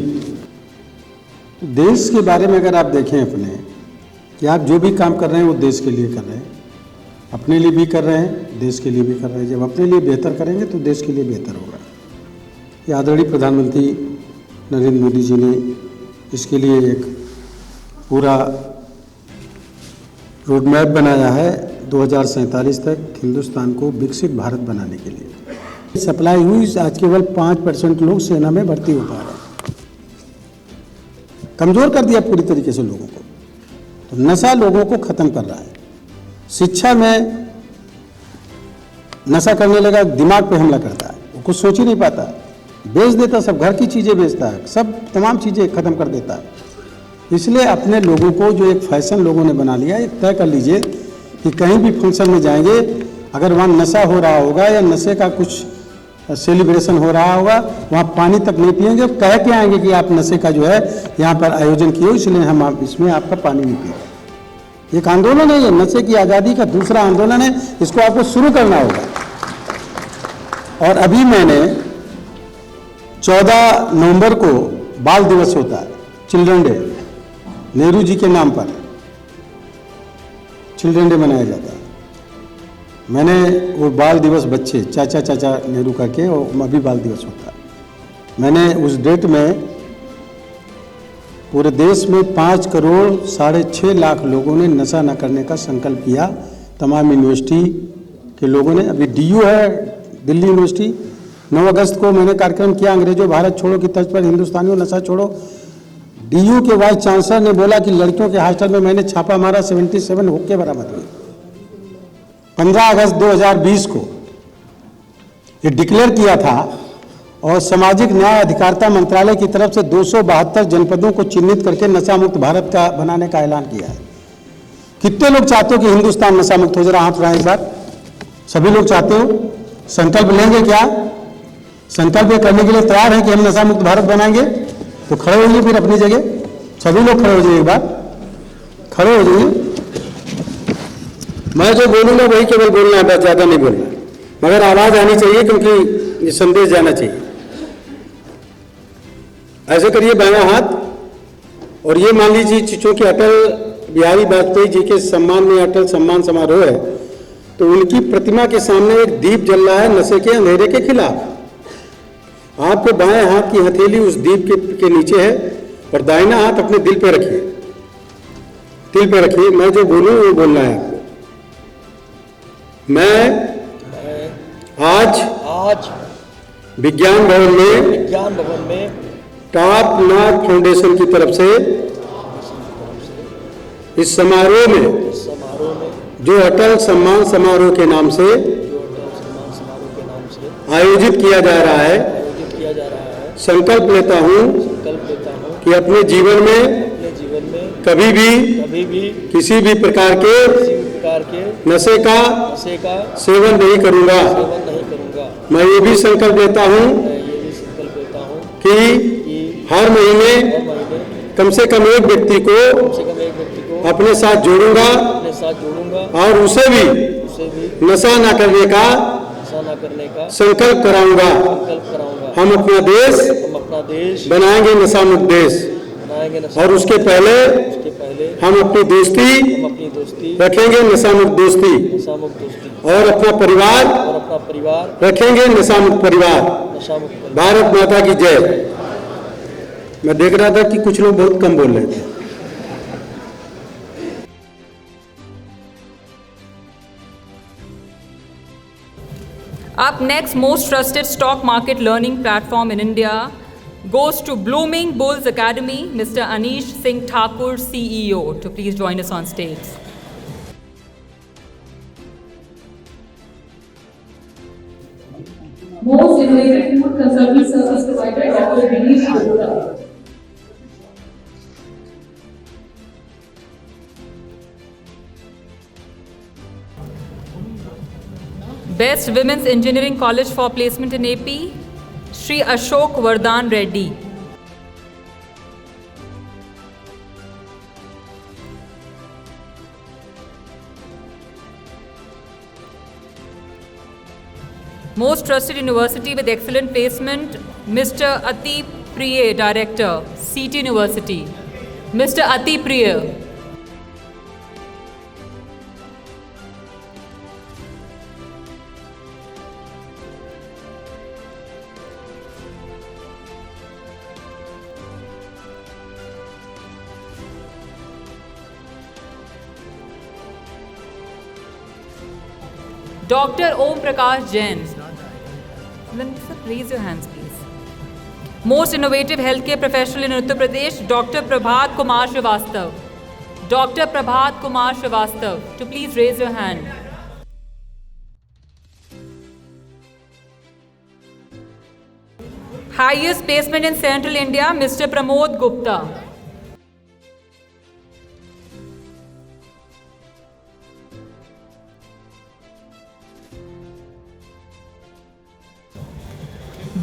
देश के बारे में अगर आप देखें अपने कि आप जो भी काम कर रहे हैं वो देश के लिए कर रहे हैं, अपने लिए भी कर रहे हैं, देश के लिए भी कर रहे हैं। जब अपने लिए बेहतर करेंगे तो देश के लिए बेहतर होगा। ये आदरणीय प्रधानमंत्री नरेंद्र मोदी जी ने इसके लिए एक पूरा रोड मैप बनाया है 2047 तक हिंदुस्तान को विकसित भारत बनाने के लिए। सप्लाई हुई, आज केवल 5% लोग सेना में भर्ती हो पा रहे हैं। कमज़ोर कर दिया पूरी तरीके से लोगों को। तो नशा लोगों को ख़त्म कर रहा है। शिक्षा में नशा करने लगा, दिमाग पे हमला करता है, वो कुछ सोच ही नहीं पाता, बेच देता, सब घर की चीज़ें बेचता है, सब तमाम चीज़ें ख़त्म कर देता है। इसलिए अपने लोगों को जो एक फैशन लोगों ने बना लिया, एक तय कर लीजिए कि कहीं भी फंक्शन में जाएंगे, अगर वहाँ नशा हो रहा होगा या नशे का कुछ सेलिब्रेशन हो रहा होगा, वहाँ पानी तक नहीं पिएंगे, कह के आएंगे कि आप नशे का जो है यहाँ पर आयोजन किए, इसलिए हम आप इसमें आपका पानी नहीं पिएंगे। एक आंदोलन है ये, नशे की आज़ादी का दूसरा आंदोलन है, इसको आपको शुरू करना होगा। और अभी मैंने 14 नवंबर को बाल दिवस होता है, चिल्ड्रन डे, नेहरू जी के नाम पर चिल्ड्रन डे मनाया जाता है। मैंने वो बाल दिवस बच्चे चाचा चाचा नेहरू करके, और अभी बाल दिवस होता है, मैंने उस डेट में पूरे देश में 5 करोड़ 6.5 लाख लोगों ने नशा न करने का संकल्प किया। तमाम यूनिवर्सिटी के लोगों ने, अभी DU है दिल्ली यूनिवर्सिटी, 9 अगस्त को मैंने कार्यक्रम किया अंग्रेजों भारत छोड़ो की तर्ज पर हिंदुस्तानियों नशा छोड़ो। डीयू के वाइस चांसलर ने बोला कि लड़कियों के हॉस्टल में मैंने छापा मारा, 77 हुक्के बरामद हुए। 15 अगस्त 2020 को ये डिक्लेयर किया था और सामाजिक न्याय अधिकारिता मंत्रालय की तरफ से 272 जनपदों को चिन्हित करके नशा मुक्त भारत का बनाने का ऐलान किया है। कितने लोग चाहते हो कि हिंदुस्तान नशा मुक्त हो? जरा हाथ उठाएं एक बार। सभी लोग चाहते हो? संकल्प लेंगे क्या? संकल्प करने के लिए तैयार है कि हम नशा मुक्त भारत बनाएंगे? तो खड़े होइए फिर अपनी जगह, सभी लोग खड़े हो जाइए, एक बार खड़े हो जाइए। मैं जो बोलूंगा वही केवल बोलना है, बस ज्यादा नहीं बोलना, मगर आवाज आनी चाहिए क्योंकि ये संदेश जाना चाहिए। ऐसे करिए बायां हाथ, और ये मान लीजिए चूंकि अटल बिहारी वाजपेयी जी के सम्मान में अटल सम्मान समारोह है, तो उनकी प्रतिमा के सामने एक दीप जल रहा है नशे के अंधेरे के खिलाफ। आपको बाएं हाथ की हथेली उस दीप के नीचे है और दाहिना हाथ अपने दिल पे रखिए, दिल पे रखिए। मैं जो बोलूं वो बोलना है आपको। मैं आज विज्ञान भवन में टॉप नॉच फाउंडेशन की तरफ से इस समारोह में जो अटल सम्मान समारोह के नाम से आयोजित किया जा रहा है, संकल्प लेता हूं कि अपने जीवन में कभी भी किसी भी प्रकार के नशे का सेवन नहीं करूंगा। मैं ये भी संकल्प लेता हूं कि हर महीने कम से कम एक व्यक्ति को अपने साथ जोड़ूंगा और उसे भी नशा ना करने का संकल्प कराऊंगा। हम अपना देश बनाएंगे नशा मुक्त देश, और उसके पहले हम अपनी दोस्ती रखेंगे नशा मुक्त दोस्ती, और अपना परिवार रखेंगे नशा मुक्त परिवार। भारत माता की जय। मैं देख रहा था कि कुछ लोग बहुत कम बोल रहे थे। Up next, most trusted stock market learning platform in India goes to Blooming Bulls Academy. Mr. Anish Singh Thakur, CEO, to please join us on stage. Most innovative food consulting service provider, Dr. Dinesh Gupta. Best Women's Engineering College for Placement in AP, Shri Ashok Vardhan Reddy. Most Trusted University with Excellent Placement, Mr. Ati Priya, Director, CT University. Mr. Ati Priya. Dr. Om Prakash Jain. Then sir, raise your hands, please. Most innovative healthcare professional in Uttar Pradesh, Dr. Prabhat Kumar Srivastav. Dr. Prabhat Kumar Srivastav, to please raise your hand. Highest placement in Central India, Mr. Pramod Gupta.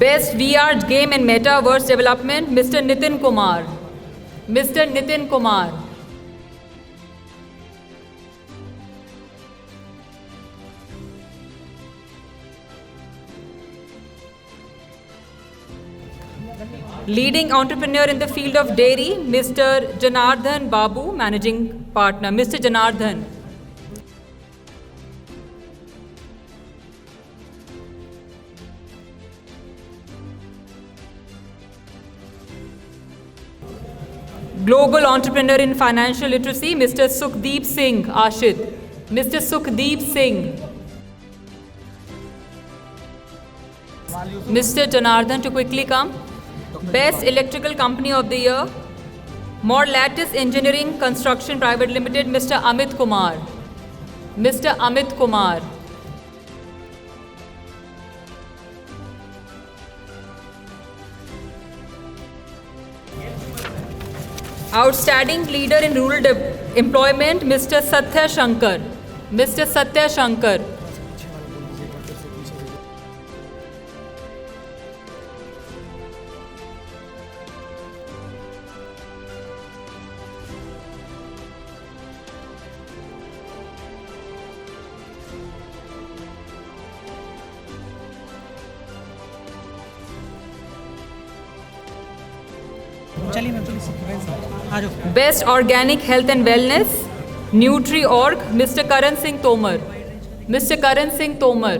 Best VR game and metaverse development, Mr. Nitin Kumar. Mr. Nitin Kumar. Leading entrepreneur in the field of dairy, Mr. Janardhan Babu, Managing Partner. Mr. Janardhan. Global entrepreneur in financial literacy, Mr. Sukhdeep Singh Ashit. Mr. Sukhdeep Singh. Mr. Janardhan to quickly come. Best Electrical Company of the Year, More Lattice Engineering Construction Private Limited, Mr. Amit Kumar. Mr. Amit Kumar. Outstanding Leader in Rural Employment, Mr. Satya Shankar. Mr. Satya Shankar. Best Organic Health and Wellness, Nutri.org, Mr. Karan Singh Tomar. Mr. Karan Singh Tomar.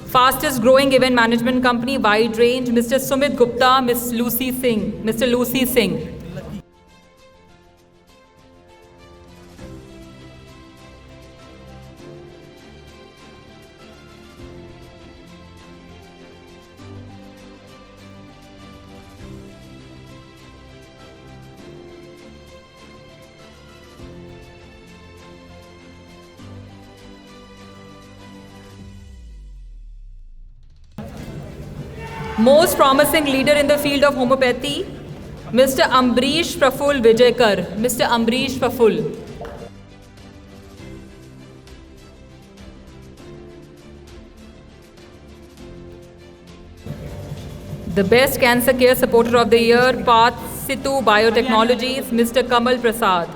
Fastest growing event management company, wide range, Mr. Sumit Gupta, Ms. Lucy Singh. Mr. Lucy Singh. Most promising leader in the field of homeopathy, Mr. Ambrish Praful Vijayakar. Mr. Ambrish Praful. The best cancer care supporter of the year, Path Situ Biotechnologies, Mr. Kamal Prasad.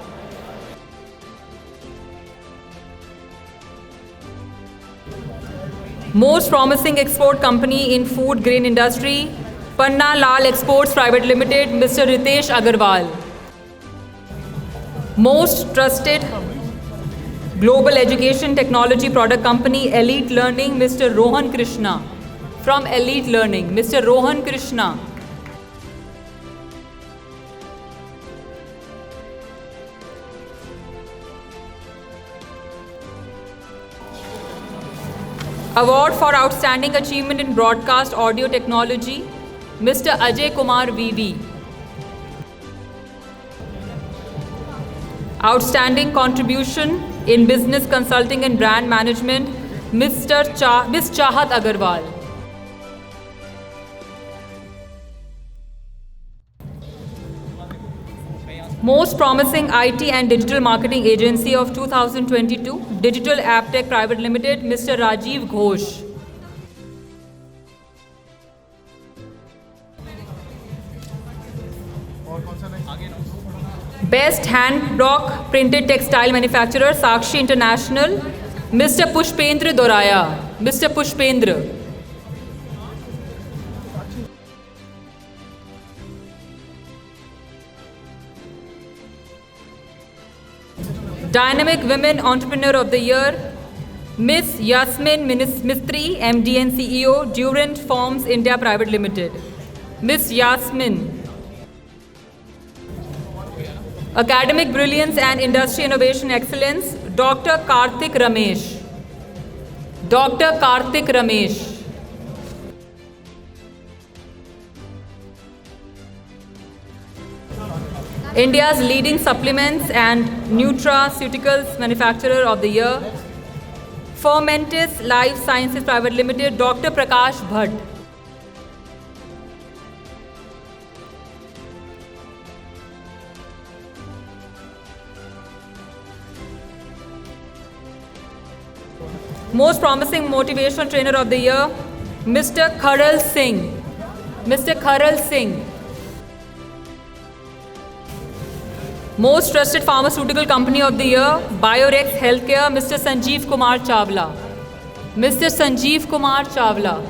Most promising export company in food grain industry, Panna Lal Exports Private Limited, Mr. Ritesh Agarwal. Most trusted global education technology product company, Elite Learning, Mr. Rohan Krishna. From Elite Learning, Mr. Rohan Krishna. Award for Outstanding Achievement in Broadcast Audio Technology, Mr. Ajay Kumar VV. Outstanding Contribution in Business Consulting and Brand Management, Ms. Chahat Agarwal. Most Promising IT and Digital Marketing Agency of 2022, Digital AppTech Private Limited, Mr. Rajiv Ghosh. Best Hand Block Printed Textile Manufacturer, Sakshi International, Mr. Pushpendra Doraya. Mr. Pushpendra. Dynamic Women Entrepreneur of the Year, Miss Yasmin Mistry, MD and CEO, Durant Forms India Private Limited. Miss Yasmin. Academic Brilliance and Industry Innovation Excellence, Dr. Karthik Ramesh. Dr. Karthik Ramesh. India's leading supplements and nutraceuticals manufacturer of the year, Fermentis Life Sciences Private Limited, Dr. Prakash Bhatt. Most Promising Motivational Trainer of the Year, Mr. Kharal Singh. Mr. Kharal Singh. Most Trusted Pharmaceutical Company of the Year, Biorex Healthcare, Mr. Sanjeev Kumar Chawla. Mr. Sanjeev Kumar Chawla.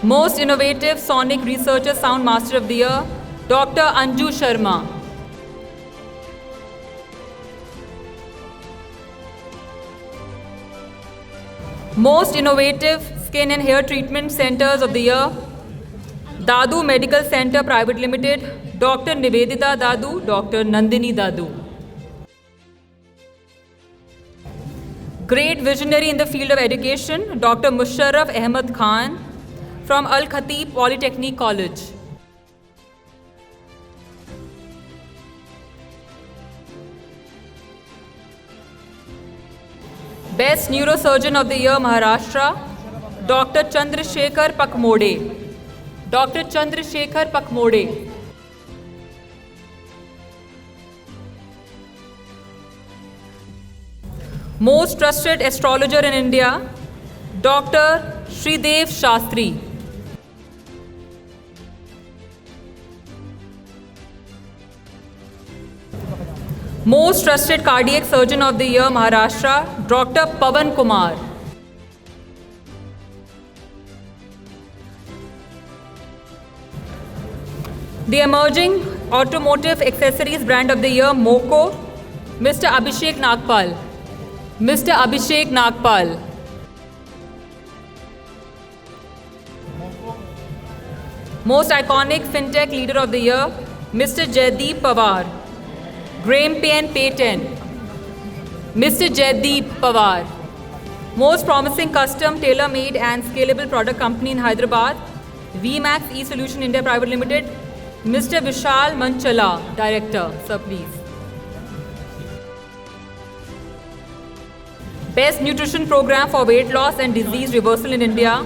Most Innovative Sonic Researcher Sound Master of the Year, Dr. Anju Sharma. Most Innovative Skin and Hair Treatment Centers of the Year, Dadu Medical Center Private Limited, Dr. Nivedita Dadu, Dr. Nandini Dadu. Great visionary in the field of education, Dr. Musharraf Ahmed Khan from Al Khatib Polytechnic College. Best Neurosurgeon of the Year, Maharashtra, Dr. Chandrasekhar Pakmode. Dr. Chandrasekhar Pakmode. Most trusted astrologer in India, Dr. Shridev Shastri. Most trusted cardiac surgeon of the year, Maharashtra, Dr. Pavan Kumar. The emerging automotive accessories brand of the year, Moco, Mr. Abhishek Nagpal. Mr. Abhishek Nagpal. Most iconic fintech leader of the year, Mr. Jaideep Pawar. Grampian Patent, Mr. Jaideep Pawar. Most promising custom, tailor-made and scalable product company in Hyderabad, VMAX E-Solution India Private Limited, Mr. Vishal Manchala, Director. Sir, please. Best nutrition program for weight loss and disease reversal in India,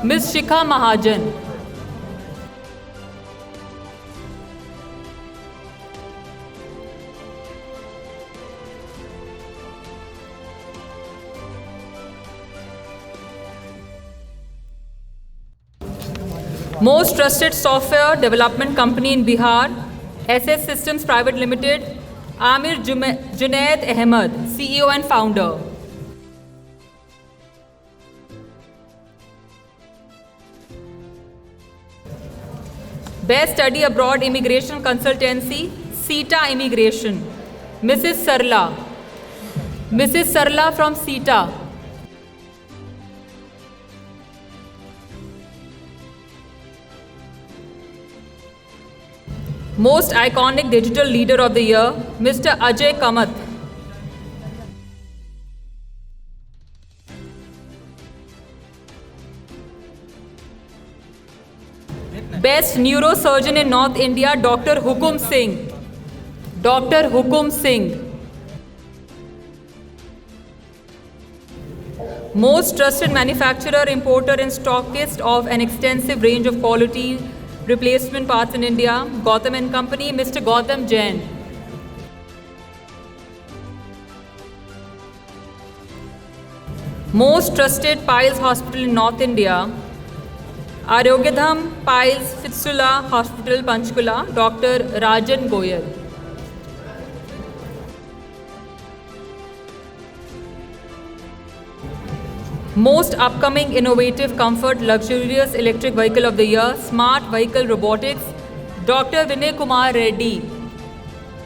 Ms. Shikha Mahajan. Most trusted software development company in Bihar, SS Systems Private Limited, Amir Junaid Ahmed, CEO and founder. Best Study Abroad Immigration Consultancy, SITA Immigration, Mrs. Sarla. Mrs. Sarla from SITA. Most iconic digital leader of the year, Mr. Ajay Kamath. Best neurosurgeon in North India, Dr. Hukum Singh. Dr. Hukum Singh. Most trusted manufacturer, importer and stockist of an extensive range of quality replacement parts in India, Gautam & Company, Mr. Gautam Jain. Most trusted Piles Hospital in North India, Arogyadham Piles Fistula Hospital, Panchkula, Dr. Rajan Goyal. Most upcoming innovative comfort luxurious electric vehicle of the year, Smart Vehicle Robotics, Dr. Vinay Kumar Reddy.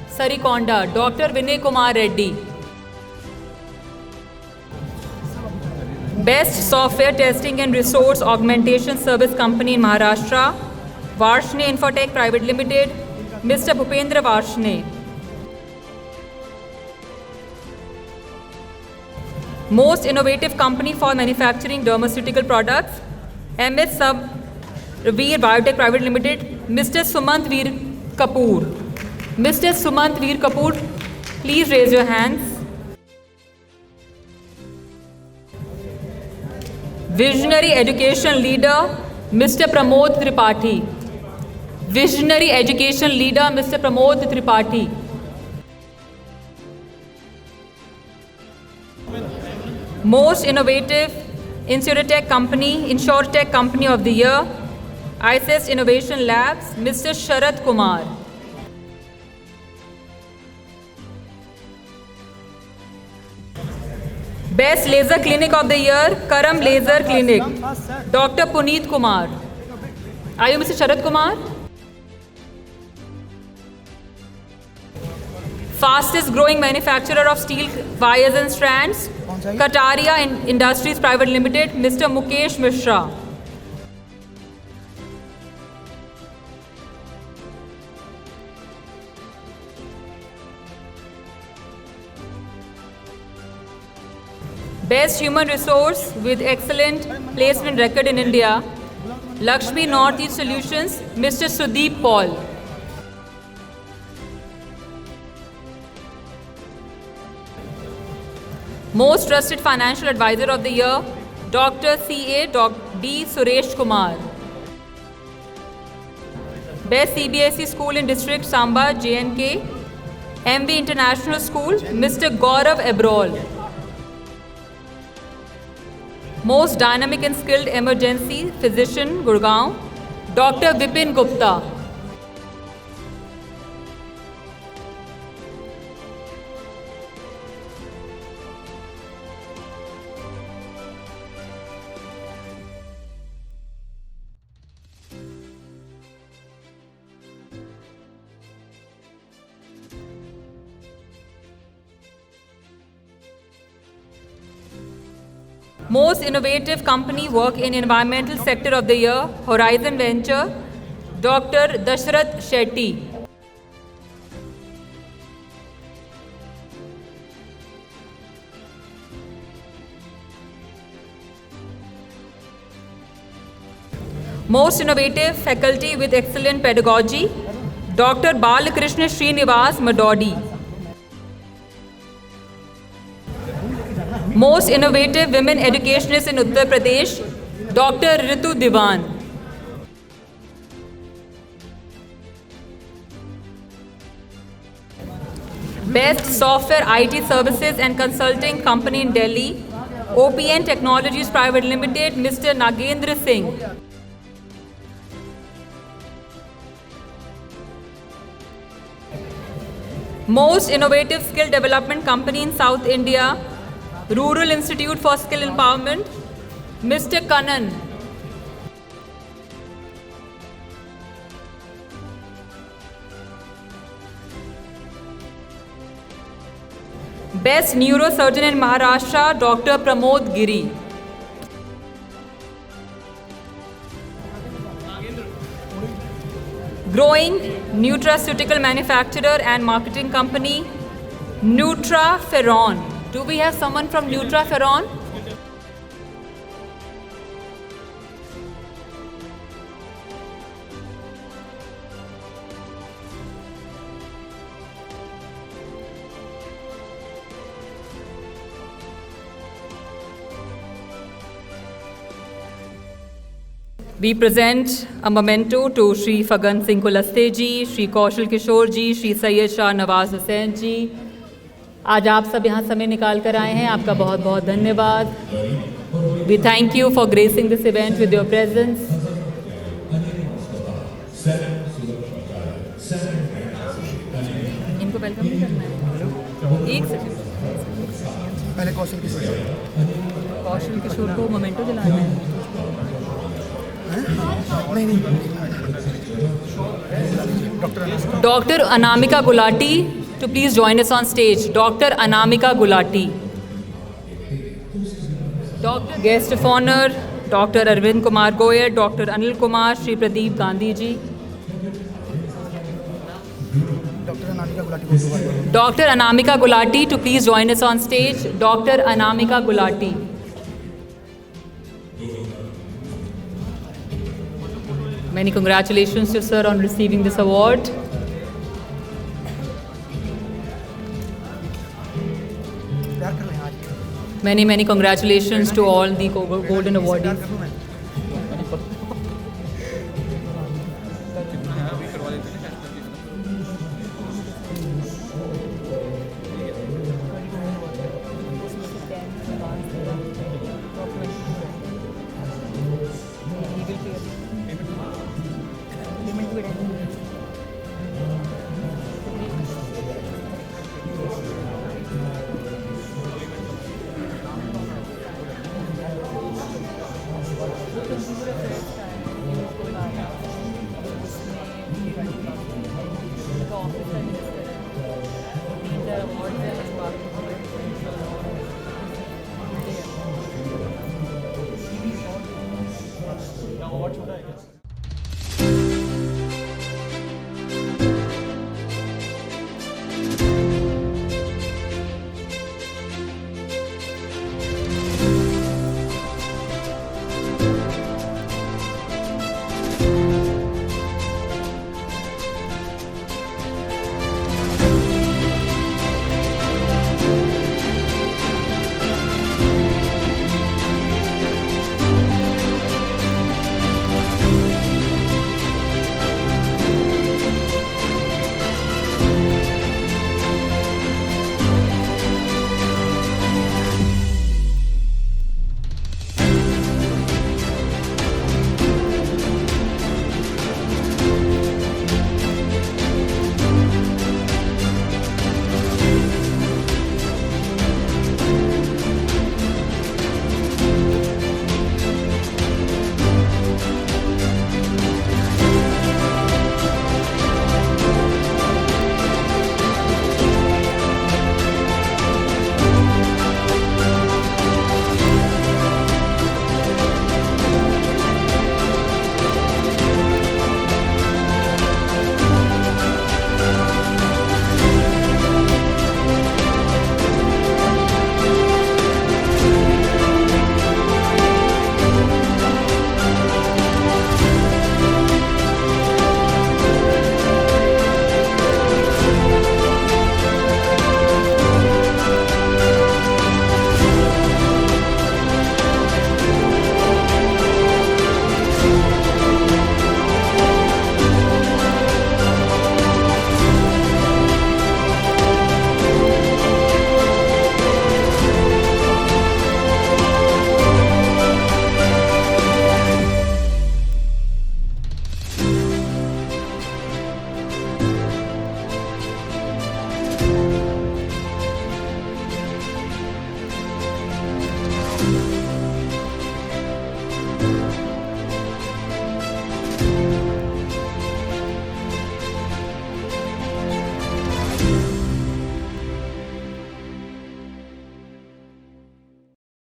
Sarikonda, Dr. Vinay Kumar Reddy. Best Software Testing and Resource Augmentation Service Company in Maharashtra, Varshne Infotech Private Limited, Mr. Bhupendra Varshne. Most innovative company for manufacturing dermaceutical products, MS Sabveer Biotech Private Limited, Mr. Sumant Veer Kapoor. Mr. Sumant Veer Kapoor, please raise your hands. Visionary Education Leader, Mr. Pramod Tripathi. Visionary Education Leader, Mr. Pramod Tripathi. Most innovative Insurtech Company of the Year, ICEST Innovation Labs, Mr. Sharad Kumar. Best Laser Clinic of the Year, Karam Laser Clinic, Dr. Puneet Kumar. Are you Mr. Sharad Kumar? Fastest growing manufacturer of steel wires and strands, Kataria Industries Private Limited, Mr. Mukesh Mishra. Best Human Resource with excellent placement record in India, Lakshmi Northeast Solutions, Mr. Sudeep Paul. Most Trusted Financial Advisor of the Year, Dr. C.A. D. Suresh Kumar. Best CBSE School in District Samba, JNK, MV International School, Mr. Gaurav Abrol. Most Dynamic and Skilled Emergency Physician, Gurgaon, Dr. Vipin Gupta. Most Innovative Company Work in Environmental Sector of the Year, Horizon Venture, Dr. Dashrath Shetty. Most Innovative Faculty with Excellent Pedagogy, Dr. Balakrishna Srinivas Madodi. Most Innovative Women Educationists in Uttar Pradesh, Dr. Ritu Diwan. Best Software IT Services and Consulting Company in Delhi, OPN Technologies Private Limited, Mr. Nagendra Singh. Most Innovative Skill Development Company in South India, Rural Institute for Skill Empowerment, Mr. Kannan. Best Neurosurgeon in Maharashtra, Dr. Pramod Giri. Growing nutraceutical manufacturer and marketing company, Nutraferon. Do we have someone from Nutraferon? We present a memento to Shri Fagan Singh Kulaste ji, Shri Kaushal Kishore ji, Shri Sayyid Shah Nawaz Hussain ji. आज आप सब यहाँ समय निकाल कर आए हैं, आपका बहुत बहुत धन्यवाद. We thank you for gracing this event with your presence. इनको वेलकम नहीं करना है. एक सेकंड. पहले कौशल किशोर को मोमेंटो दिलाना है. Dr. Anamika Gulati to please join us on stage. Dr. Anamika Gulati. Guest of honor, Dr. Arvind Kumar Goyal, Dr. Anil Kumar, Shri Pradeep Gandhi ji. Dr. Anamika Gulati to please join us on stage. Dr. Anamika Gulati. Many congratulations to sir on receiving this award. Many congratulations to all the golden awardees.